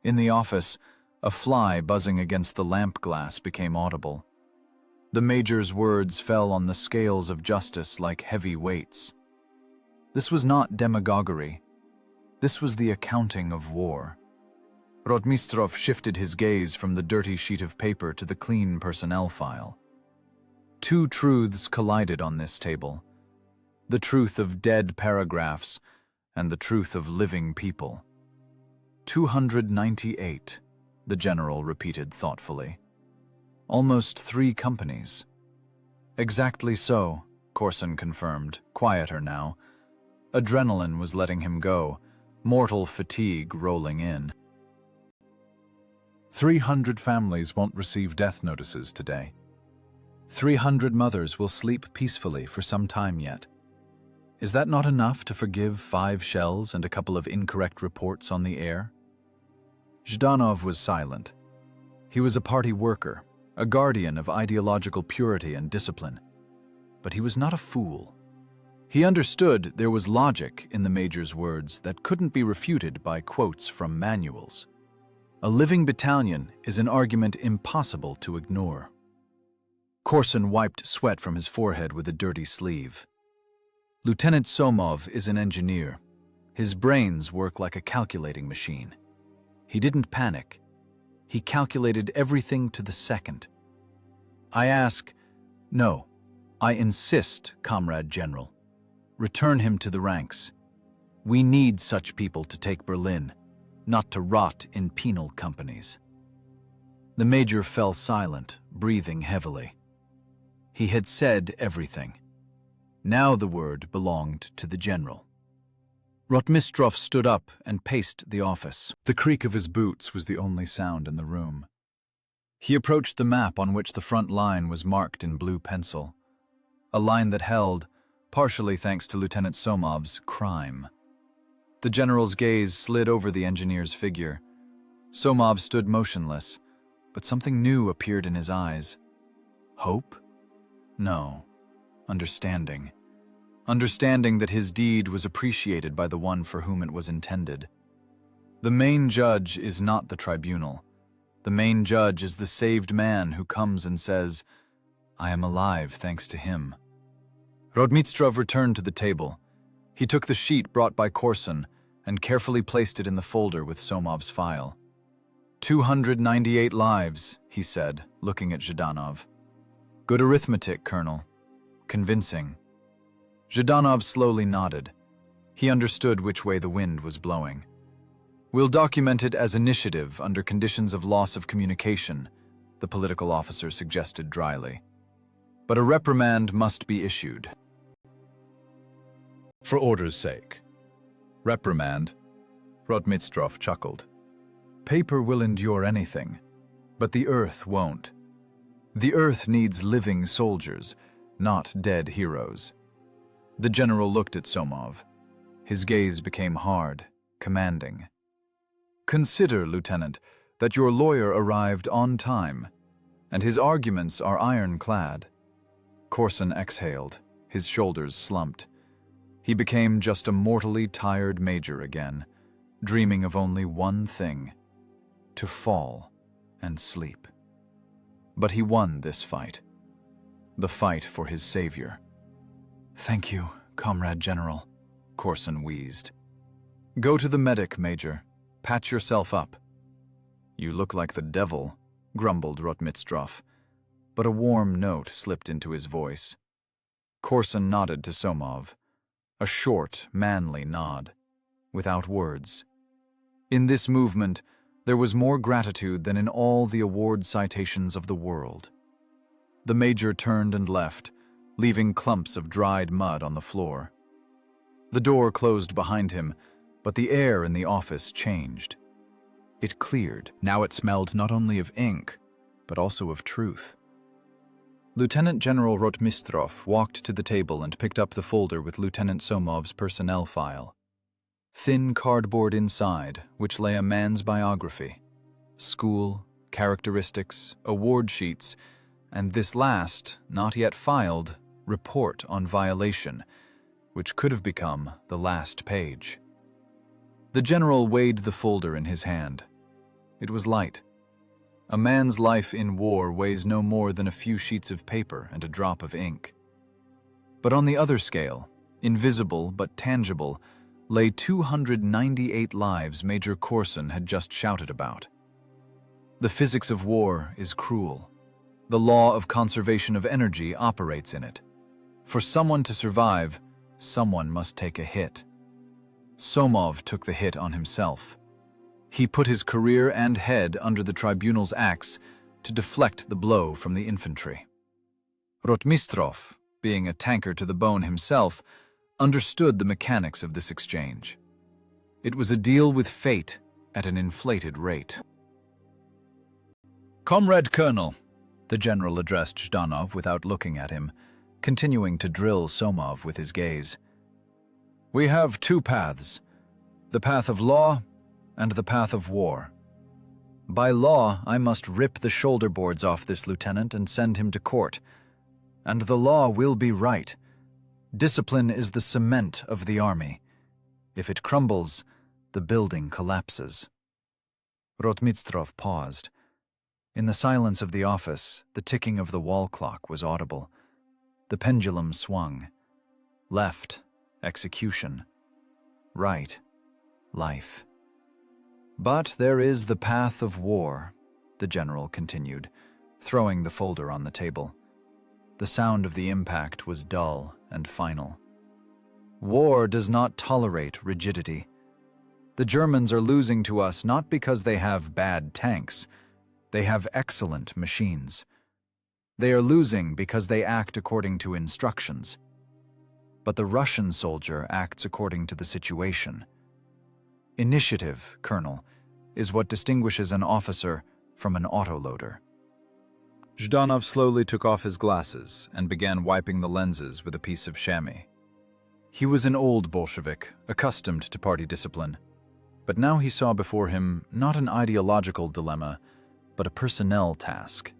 In the office, a fly buzzing against the lamp glass became audible. The Major's words fell on the scales of justice like heavy weights. This was not demagoguery. This was the accounting of war. Rotmistrov shifted his gaze from the dirty sheet of paper to the clean personnel file. Two truths collided on this table: the truth of dead paragraphs and the truth of living people. 298, the general repeated thoughtfully. Almost 3 companies. Exactly so, Corson confirmed, quieter now. Adrenaline was letting him go, mortal fatigue rolling in. 300 families won't receive death notices today. 300 mothers will sleep peacefully for some time yet. Is that not enough to forgive 5 shells and a couple of incorrect reports on the air? Zhdanov was silent. He was a party worker, a guardian of ideological purity and discipline. But he was not a fool. He understood there was logic in the Major's words that couldn't be refuted by quotes from manuals. A living battalion is an argument impossible to ignore. Corson wiped sweat from his forehead with a dirty sleeve. Lieutenant Somov is an engineer. His brains work like a calculating machine. He didn't panic. He calculated everything to the second. I ask, no, I insist, Comrade General. Return him to the ranks. We need such people to take Berlin, not to rot in penal companies. The Major fell silent, breathing heavily. He had said everything. Now the word belonged to the general. Rotmistrov stood up and paced the office. The creak of his boots was the only sound in the room. He approached the map on which the front line was marked in blue pencil, a line that held, partially thanks to Lieutenant Somov's crime. The general's gaze slid over the engineer's figure. Somov stood motionless, but something new appeared in his eyes. Hope? No. Understanding. Understanding that his deed was appreciated by the one for whom it was intended. The main judge is not the tribunal. The main judge is the saved man who comes and says, I am alive thanks to him. Rotmistrov returned to the table. He took the sheet brought by Corson and carefully placed it in the folder with Somov's file. 298 lives, he said, looking at Zhdanov. Good arithmetic, Colonel. Convincing. Zhdanov slowly nodded. He understood which way the wind was blowing. We'll document it as initiative under conditions of loss of communication, the political officer suggested dryly. But a reprimand must be issued. For order's sake. Reprimand? Rotmistrov chuckled. Paper will endure anything, but the earth won't. The earth needs living soldiers, not dead heroes. The general looked at Somov. His gaze became hard, commanding. Consider, Lieutenant, that your lawyer arrived on time, and his arguments are ironclad. Corson exhaled, his shoulders slumped. He became just a mortally tired major again, dreaming of only one thing: to fall and sleep. But he won this fight. The fight for his savior. Thank you, Comrade General, Corson wheezed. Go to the medic, Major. Patch yourself up. You look like the devil, grumbled Rotmistrov, but a warm note slipped into his voice. Corson nodded to Somov, a short, manly nod, without words. In this movement, there was more gratitude than in all the award citations of the world. The Major turned and left, leaving clumps of dried mud on the floor. The door closed behind him, but the air in the office changed. It cleared. Now it smelled not only of ink, but also of truth. Lieutenant General Rotmistrov walked to the table and picked up the folder with Lieutenant Somov's personnel file. Thin cardboard inside, which lay a man's biography, school, characteristics, award sheets, and this last, not yet filed, report on violation, which could have become the last page. The general weighed the folder in his hand. It was light. A man's life in war weighs no more than a few sheets of paper and a drop of ink. But on the other scale, invisible but tangible, lay 298 lives Major Corson had just shouted about. The physics of war is cruel. The law of conservation of energy operates in it. For someone to survive, someone must take a hit. Somov took the hit on himself. He put his career and head under the tribunal's axe to deflect the blow from the infantry. Rotmistrov, being a tanker to the bone himself, understood the mechanics of this exchange. It was a deal with fate at an inflated rate. "Comrade Colonel," the general addressed Zhdanov without looking at him, continuing to drill Somov with his gaze. "We have two paths, the path of law and the path of war. By law, I must rip the shoulder boards off this lieutenant and send him to court. And the law will be right. Discipline is the cement of the army. If it crumbles, the building collapses." Rotmistrov paused. In the silence of the office, the ticking of the wall clock was audible. The pendulum swung. Left, execution. Right, life. "But there is the path of war," the general continued, throwing the folder on the table. The sound of the impact was dull and final. "War does not tolerate rigidity. The Germans are losing to us not because they have bad tanks. They have excellent machines. They are losing because they act according to instructions. But the Russian soldier acts according to the situation. Initiative, Colonel, is what distinguishes an officer from an autoloader." Zhdanov slowly took off his glasses and began wiping the lenses with a piece of chamois. He was an old Bolshevik, accustomed to party discipline, but now he saw before him not an ideological dilemma, but a personnel task.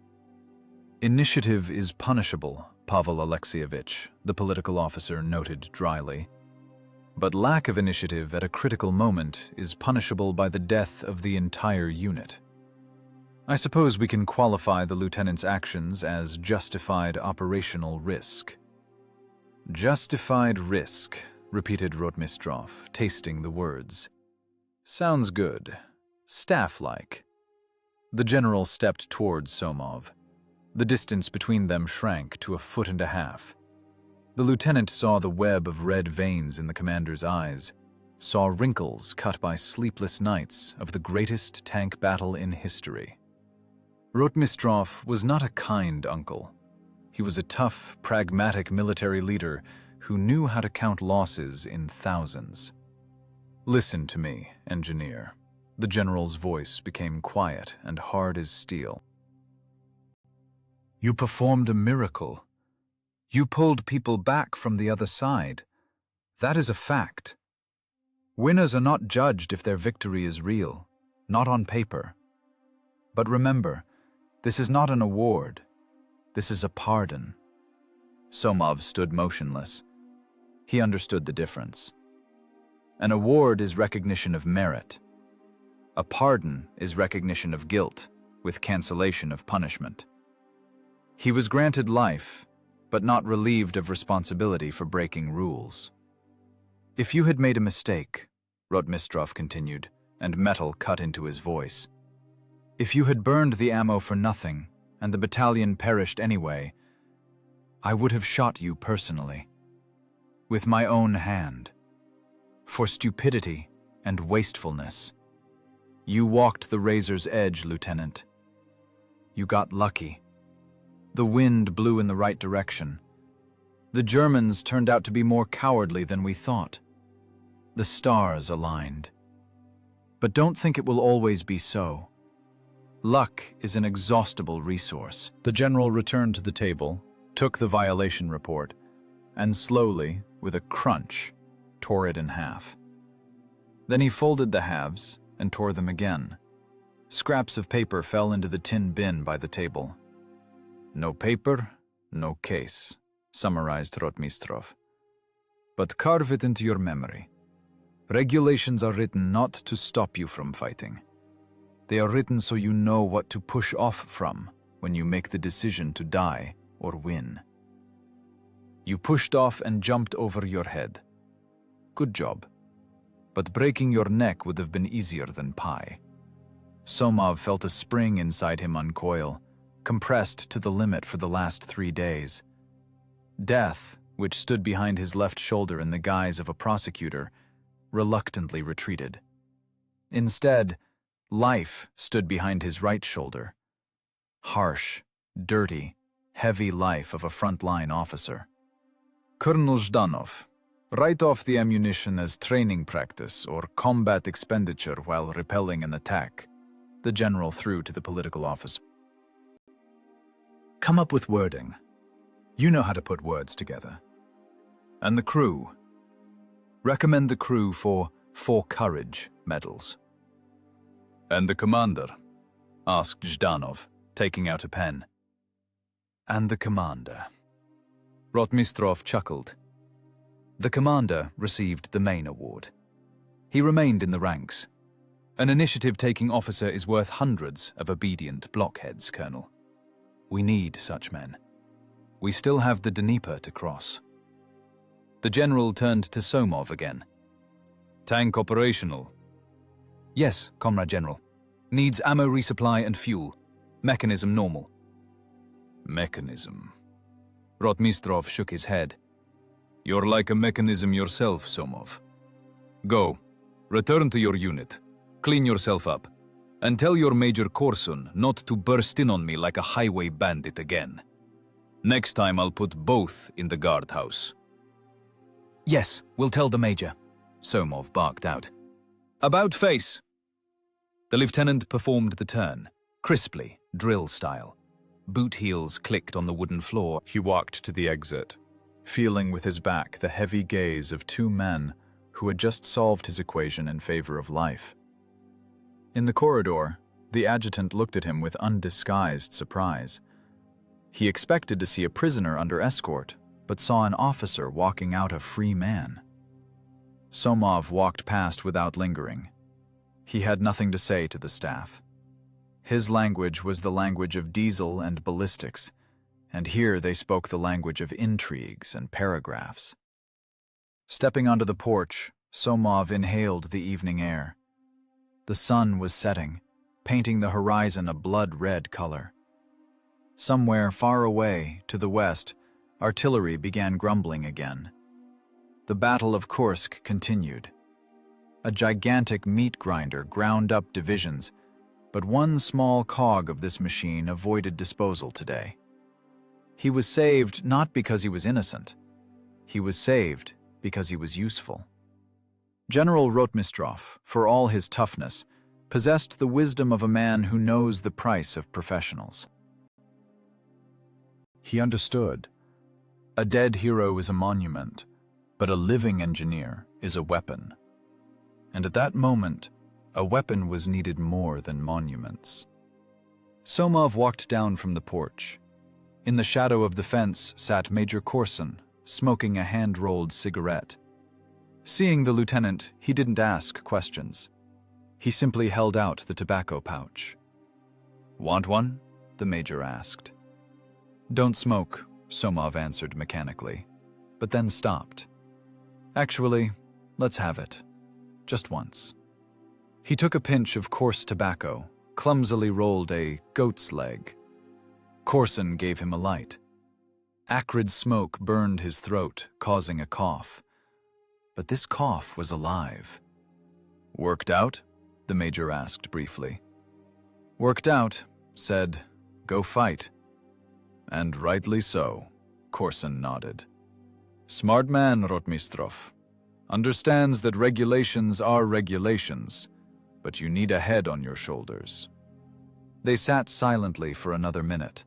"Initiative is punishable," Pavel Alexeyevich, the political officer, noted dryly. "But lack of initiative at a critical moment is punishable by the death of the entire unit. I suppose we can qualify the lieutenant's actions as justified operational risk." "Justified risk," repeated Rotmistrov, tasting the words. "Sounds good. Staff-like." The general stepped towards Somov. The distance between them shrank to 1.5 feet. The lieutenant saw the web of red veins in the commander's eyes, saw wrinkles cut by sleepless nights of the greatest tank battle in history. Rotmistrov was not a kind uncle. He was a tough, pragmatic military leader who knew how to count losses in thousands. "Listen to me, engineer." The general's voice became quiet and hard as steel. "You performed a miracle. You pulled people back from the other side. That is a fact. Winners are not judged if their victory is real, not on paper. But remember, this is not an award. This is a pardon." Somov stood motionless. He understood the difference. An award is recognition of merit. A pardon is recognition of guilt, with cancellation of punishment. He was granted life, but not relieved of responsibility for breaking rules. "If you had made a mistake," Rotmistrov continued, and metal cut into his voice, "if you had burned the ammo for nothing, and the battalion perished anyway, I would have shot you personally, with my own hand, for stupidity and wastefulness. You walked the razor's edge, Lieutenant. You got lucky. The wind blew in the right direction. The Germans turned out to be more cowardly than we thought. The stars aligned. But don't think it will always be so. Luck is an inexhaustible resource." The general returned to the table, took the violation report, and slowly, with a crunch, tore it in half. Then he folded the halves and tore them again. Scraps of paper fell into the tin bin by the table. "No paper, no case," summarized Rotmistrov. "But carve it into your memory. Regulations are written not to stop you from fighting. They are written so you know what to push off from when you make the decision to die or win. You pushed off and jumped over your head. Good job. But breaking your neck would have been easier than pie." Somov felt a spring inside him uncoil, compressed to the limit for the last 3 days. Death, which stood behind his left shoulder in the guise of a prosecutor, reluctantly retreated. Instead, life stood behind his right shoulder. Harsh, dirty, heavy life of a frontline officer. "Colonel Zhdanov, write off the ammunition as training practice or combat expenditure while repelling an attack," the general threw to the political officer. "Come up with wording. You know how to put words together. And the crew. Recommend the crew for courage medals." "And the commander?" asked Zhdanov, taking out a pen. "And the commander." Rotmistrov chuckled. The commander received the main award. He remained in the ranks. An initiative-taking officer is worth hundreds of obedient blockheads, Colonel. We need such men. We still have the Dnieper to cross. The general turned to Somov again. "Tank operational?" "Yes, Comrade General. Needs ammo resupply and fuel. Mechanism normal." "Mechanism?" Rotmistrov shook his head. "You're like a mechanism yourself, Somov. Go, return to your unit, clean yourself up, and tell your Major Korsun not to burst in on me like a highway bandit again. Next time I'll put both in the guardhouse." "Yes, we'll tell the Major," Somov barked out. "About face!" The lieutenant performed the turn, crisply, drill style. Boot heels clicked on the wooden floor. He walked to the exit, feeling with his back the heavy gaze of 2 men who had just solved his equation in favor of life. In the corridor, the adjutant looked at him with undisguised surprise. He expected to see a prisoner under escort, but saw an officer walking out a free man. Somov walked past without lingering. He had nothing to say to the staff. His language was the language of diesel and ballistics, and here they spoke the language of intrigues and paragraphs. Stepping onto the porch, Somov inhaled the evening air. The sun was setting, painting the horizon a blood-red color. Somewhere far away, to the west, artillery began grumbling again. The Battle of Kursk continued. A gigantic meat grinder ground up divisions, but one small cog of this machine avoided disposal today. He was saved not because he was innocent. He was saved because he was useful. General Rotmistrov, for all his toughness, possessed the wisdom of a man who knows the price of professionals. He understood. A dead hero is a monument, but a living engineer is a weapon. And at that moment, a weapon was needed more than monuments. Somov walked down from the porch. In the shadow of the fence sat Major Korsun, smoking a hand-rolled cigarette. Seeing the lieutenant, he didn't ask questions. He simply held out the tobacco pouch. "Want one?" the major asked. "Don't smoke," Somov answered mechanically, but then stopped. "Actually, let's have it. Just once." He took a pinch of coarse tobacco, clumsily rolled a goat's leg. Korsun gave him a light. Acrid smoke burned his throat, causing a cough. But this cough was alive. "Worked out?" the major asked briefly. "Worked out," said, "Go fight." "And rightly so," Korsun nodded. "Smart man, Rotmistrov. Understands that regulations are regulations, but you need a head on your shoulders." They sat silently for another minute.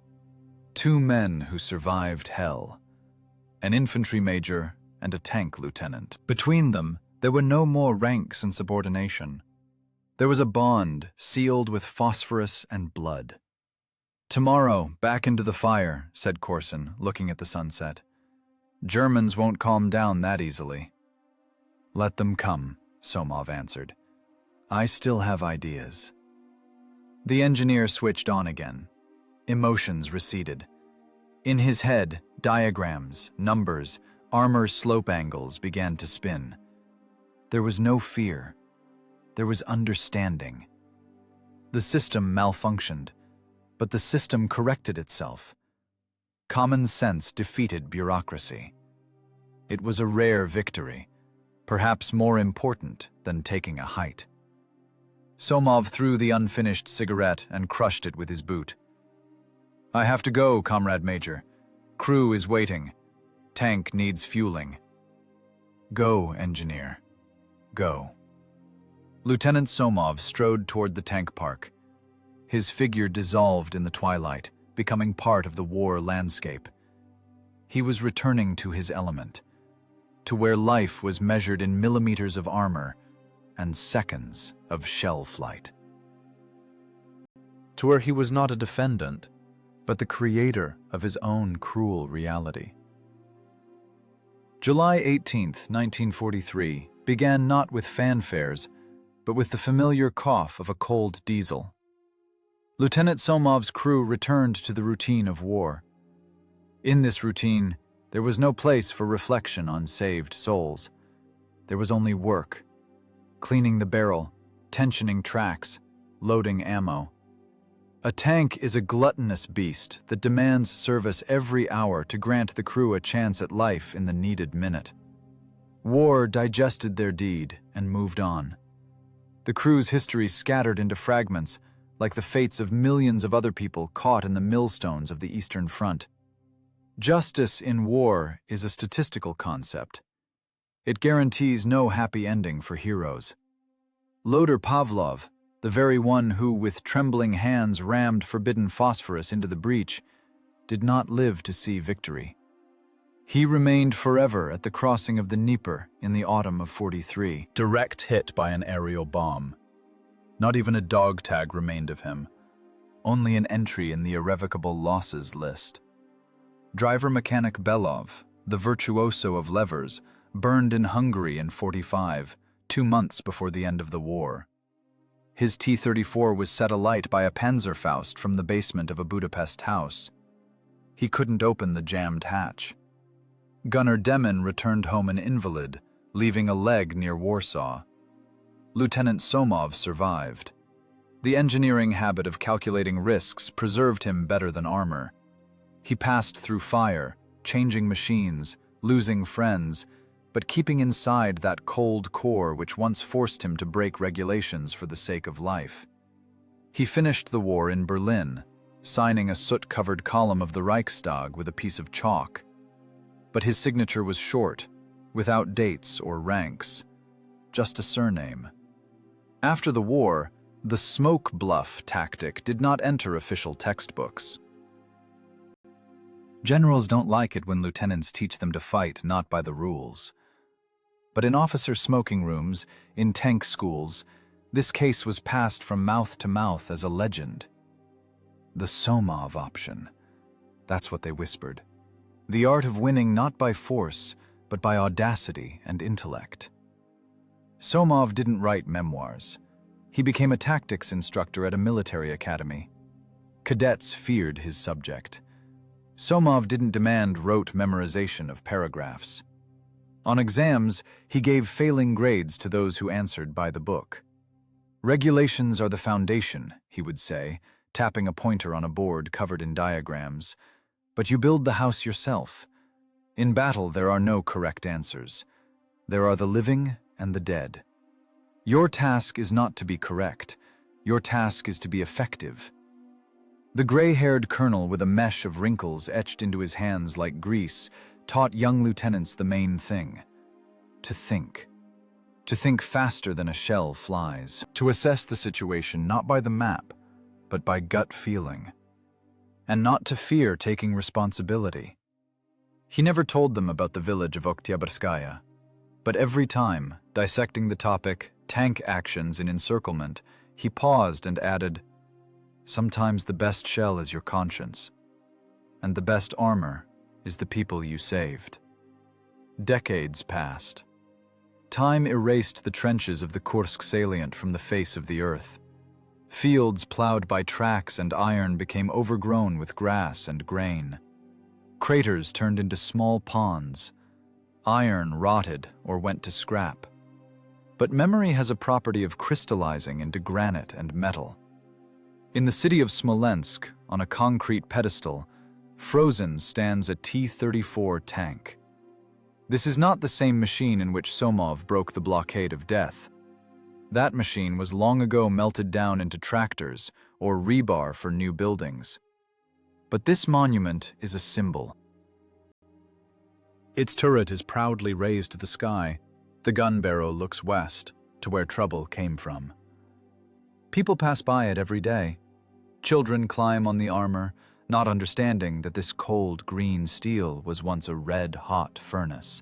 Two men who survived hell. An infantry major and a tank lieutenant. Between them, there were no more ranks and subordination. There was a bond sealed with phosphorus and blood. "Tomorrow, back into the fire," said Corson, looking at the sunset. "Germans won't calm down that easily." "Let them come," Somov answered. "I still have ideas." The engineer switched on again. Emotions receded. In his head, diagrams, numbers, armor slope angles began to spin. There was no fear. There was understanding. The system malfunctioned, but the system corrected itself. Common sense defeated bureaucracy. It was a rare victory, perhaps more important than taking a height. Somov threw the unfinished cigarette and crushed it with his boot. "I have to go, Comrade Major. Crew is waiting. Tank needs fueling." "Go, engineer. Go." Lieutenant Somov strode toward the tank park. His figure dissolved in the twilight, becoming part of the war landscape. He was returning to his element, to where life was measured in millimeters of armor and seconds of shell flight.
To where he was not a defendant, but the creator of his own cruel reality. July 18th, 1943, began not with fanfares, but with the familiar cough of a cold diesel. Lieutenant Somov's crew returned to the routine of war. In this routine, there was no place for reflection on saved souls. There was only work, cleaning the barrel, tensioning tracks, loading ammo. A tank is a gluttonous beast that demands service every hour to grant the crew a chance at life in the needed minute. War digested their deed and moved on. The crew's history scattered into fragments, like the fates of millions of other people caught in the millstones of the Eastern Front. Justice in war is a statistical concept. It guarantees no happy ending for heroes. Loader Pavlov, the very one who, with trembling hands, rammed forbidden phosphorus into the breach, did not live to see victory. He remained forever at the crossing of the Dnieper in the autumn of '43. Direct hit by an aerial bomb. Not even a dog tag remained of him, only an entry in the irrevocable losses list. Driver-mechanic Belov, the virtuoso of levers, burned in Hungary in '45, 2 months before the end of the war. His T-34 was set alight by a Panzerfaust from the basement of a Budapest house. He couldn't open the jammed hatch. Gunner Demin returned home an invalid, leaving a leg near Warsaw. Lieutenant Somov survived. The engineering habit of calculating risks preserved him better than armor. He passed through fire, changing machines, losing friends, but keeping inside that cold core which once forced him to break regulations for the sake of life. He finished the war in Berlin, signing a soot-covered column of the Reichstag with a piece of chalk. But his signature was short, without dates or ranks, just a surname. After the war, the smoke bluff tactic did not enter official textbooks. Generals don't like it when lieutenants teach them to fight not by the rules. But in officer smoking rooms, in tank schools, this case was passed from mouth to mouth as a legend. The Somov option. That's what they whispered. The art of winning not by force, but by audacity and intellect. Somov didn't write memoirs. He became a tactics instructor at a military academy. Cadets feared his subject. Somov didn't demand rote memorization of paragraphs. On exams, he gave failing grades to those who answered by the book. Regulations are the foundation, he would say, tapping a pointer on a board covered in diagrams. But you build the house yourself. In battle, there are no correct answers. There are the living and the dead. Your task is not to be correct. Your task is to be effective. The gray-haired colonel with a mesh of wrinkles etched into his hands like grease taught young lieutenants the main thing: to think. To think faster than a shell flies. To assess the situation not by the map, but by gut feeling. and not to fear taking responsibility. He never told them about the village of Oktyabrskaya, but every time, dissecting the topic, tank actions in encirclement, he paused and added, "Sometimes the best shell is your conscience, and the best armor is the people you saved." Decades passed. Time erased the trenches of the Kursk salient from the face of the earth. Fields plowed by tracks and iron became overgrown with grass and grain. Craters turned into small ponds. Iron rotted or went to scrap. But memory has a property of crystallizing into granite and metal. In the city of Smolensk, on a concrete pedestal, frozen stands a T-34 tank. This is not the same machine in which Somov broke the blockade of death. That machine was long ago melted down into tractors or rebar for new buildings. But this monument is a symbol. Its turret is proudly raised to the sky. The gun barrel looks west, to where trouble came from. People pass by it every day. Children climb on the armor, not understanding that this cold green steel was once a red-hot furnace.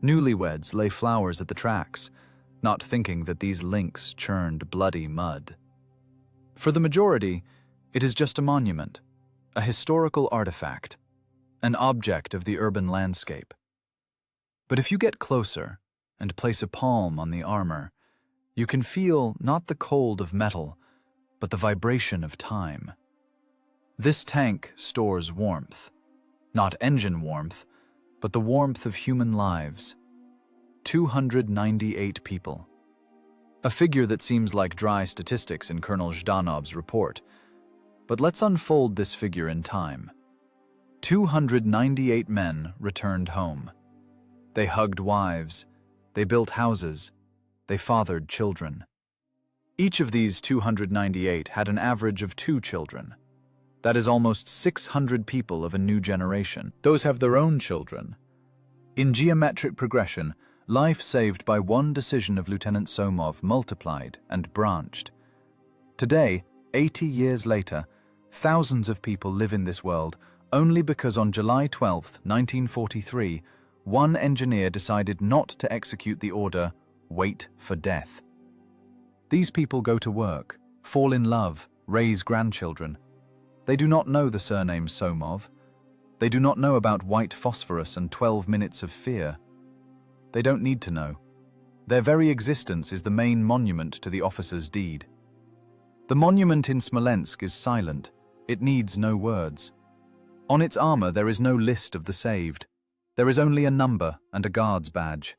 Newlyweds lay flowers at the tracks, not thinking that these links churned bloody mud. For the majority, it is just a monument, a historical artifact, an object of the urban landscape. But if you get closer and place a palm on the armor, you can feel not the cold of metal, but the vibration of time. This tank stores warmth, not engine warmth, but the warmth of human lives. 298 people. A figure that seems like dry statistics in Colonel Zhdanov's report. But let's unfold this figure in time. 298 men returned home. They hugged wives, they built houses, they fathered children. Each of these 298 had an average of 2 children. That is almost 600 people of a new generation. Those have their own children. In geometric progression, life saved by one decision of Lieutenant Somov multiplied and branched. Today, 80 years later, thousands of people live in this world only because on July 12, 1943, one engineer decided not to execute the order, "Wait for death." These people go to work, fall in love, raise grandchildren. They do not know the surname Somov. They do not know about white phosphorus and 12 minutes of fear. They don't need to know. Their very existence is the main monument to the officer's deed. The monument in Smolensk is silent. It needs no words. On its armor there is no list of the saved. There is only a number and a guard's badge.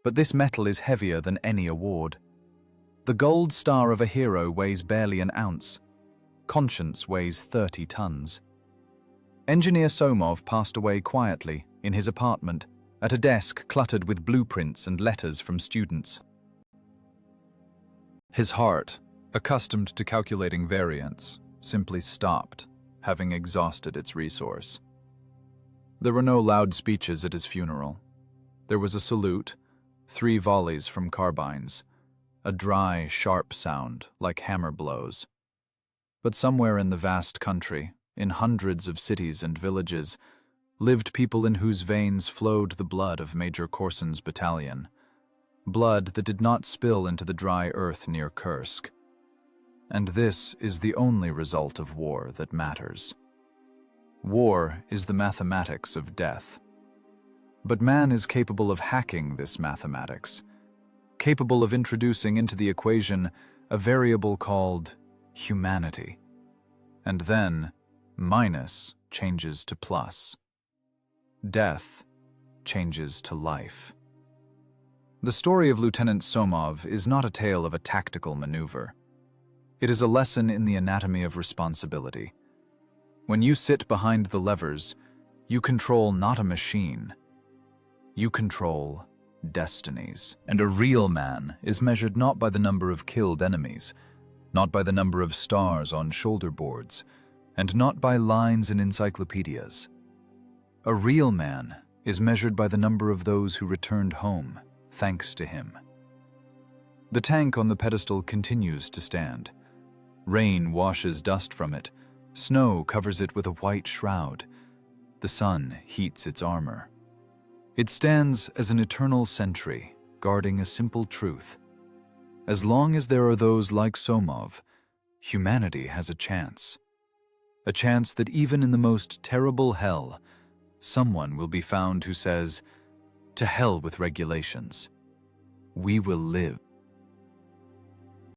But this metal is heavier than any award. The gold star of a hero weighs barely an ounce. Conscience weighs 30 tons. Engineer Somov passed away quietly in his apartment at a desk cluttered with blueprints and letters from students. His heart, accustomed to calculating variance, simply stopped, having exhausted its resource. There were no loud speeches at his funeral. There was a salute, 3 volleys from carbines, a dry, sharp sound like hammer blows. But somewhere in the vast country, in hundreds of cities and villages, lived people in whose veins flowed the blood of Major Korson's battalion, blood that did not spill into the dry earth near Kursk. And this is the only result of war that matters. War is the mathematics of death. But man is capable of hacking this mathematics, capable of introducing into the equation a variable called humanity. And then, minus changes to plus. Death changes to life. The story of Lieutenant Somov is not a tale of a tactical maneuver. It is a lesson in the anatomy of responsibility. When you sit behind the levers, you control not a machine. You control destinies. And a real man is measured not by the number of killed enemies, not by the number of stars on shoulder boards, and not by lines in encyclopedias. A real man is measured by the number of those who returned home, thanks to him. The tank on the pedestal continues to stand. Rain washes dust from it, Snow covers it with a white shroud. The sun heats its armor. It stands as an eternal sentry, guarding a simple truth. As long as there are those like Somov, humanity has a chance. A chance that even in the most terrible hell, someone will be found who says, "To hell with regulations. We will live."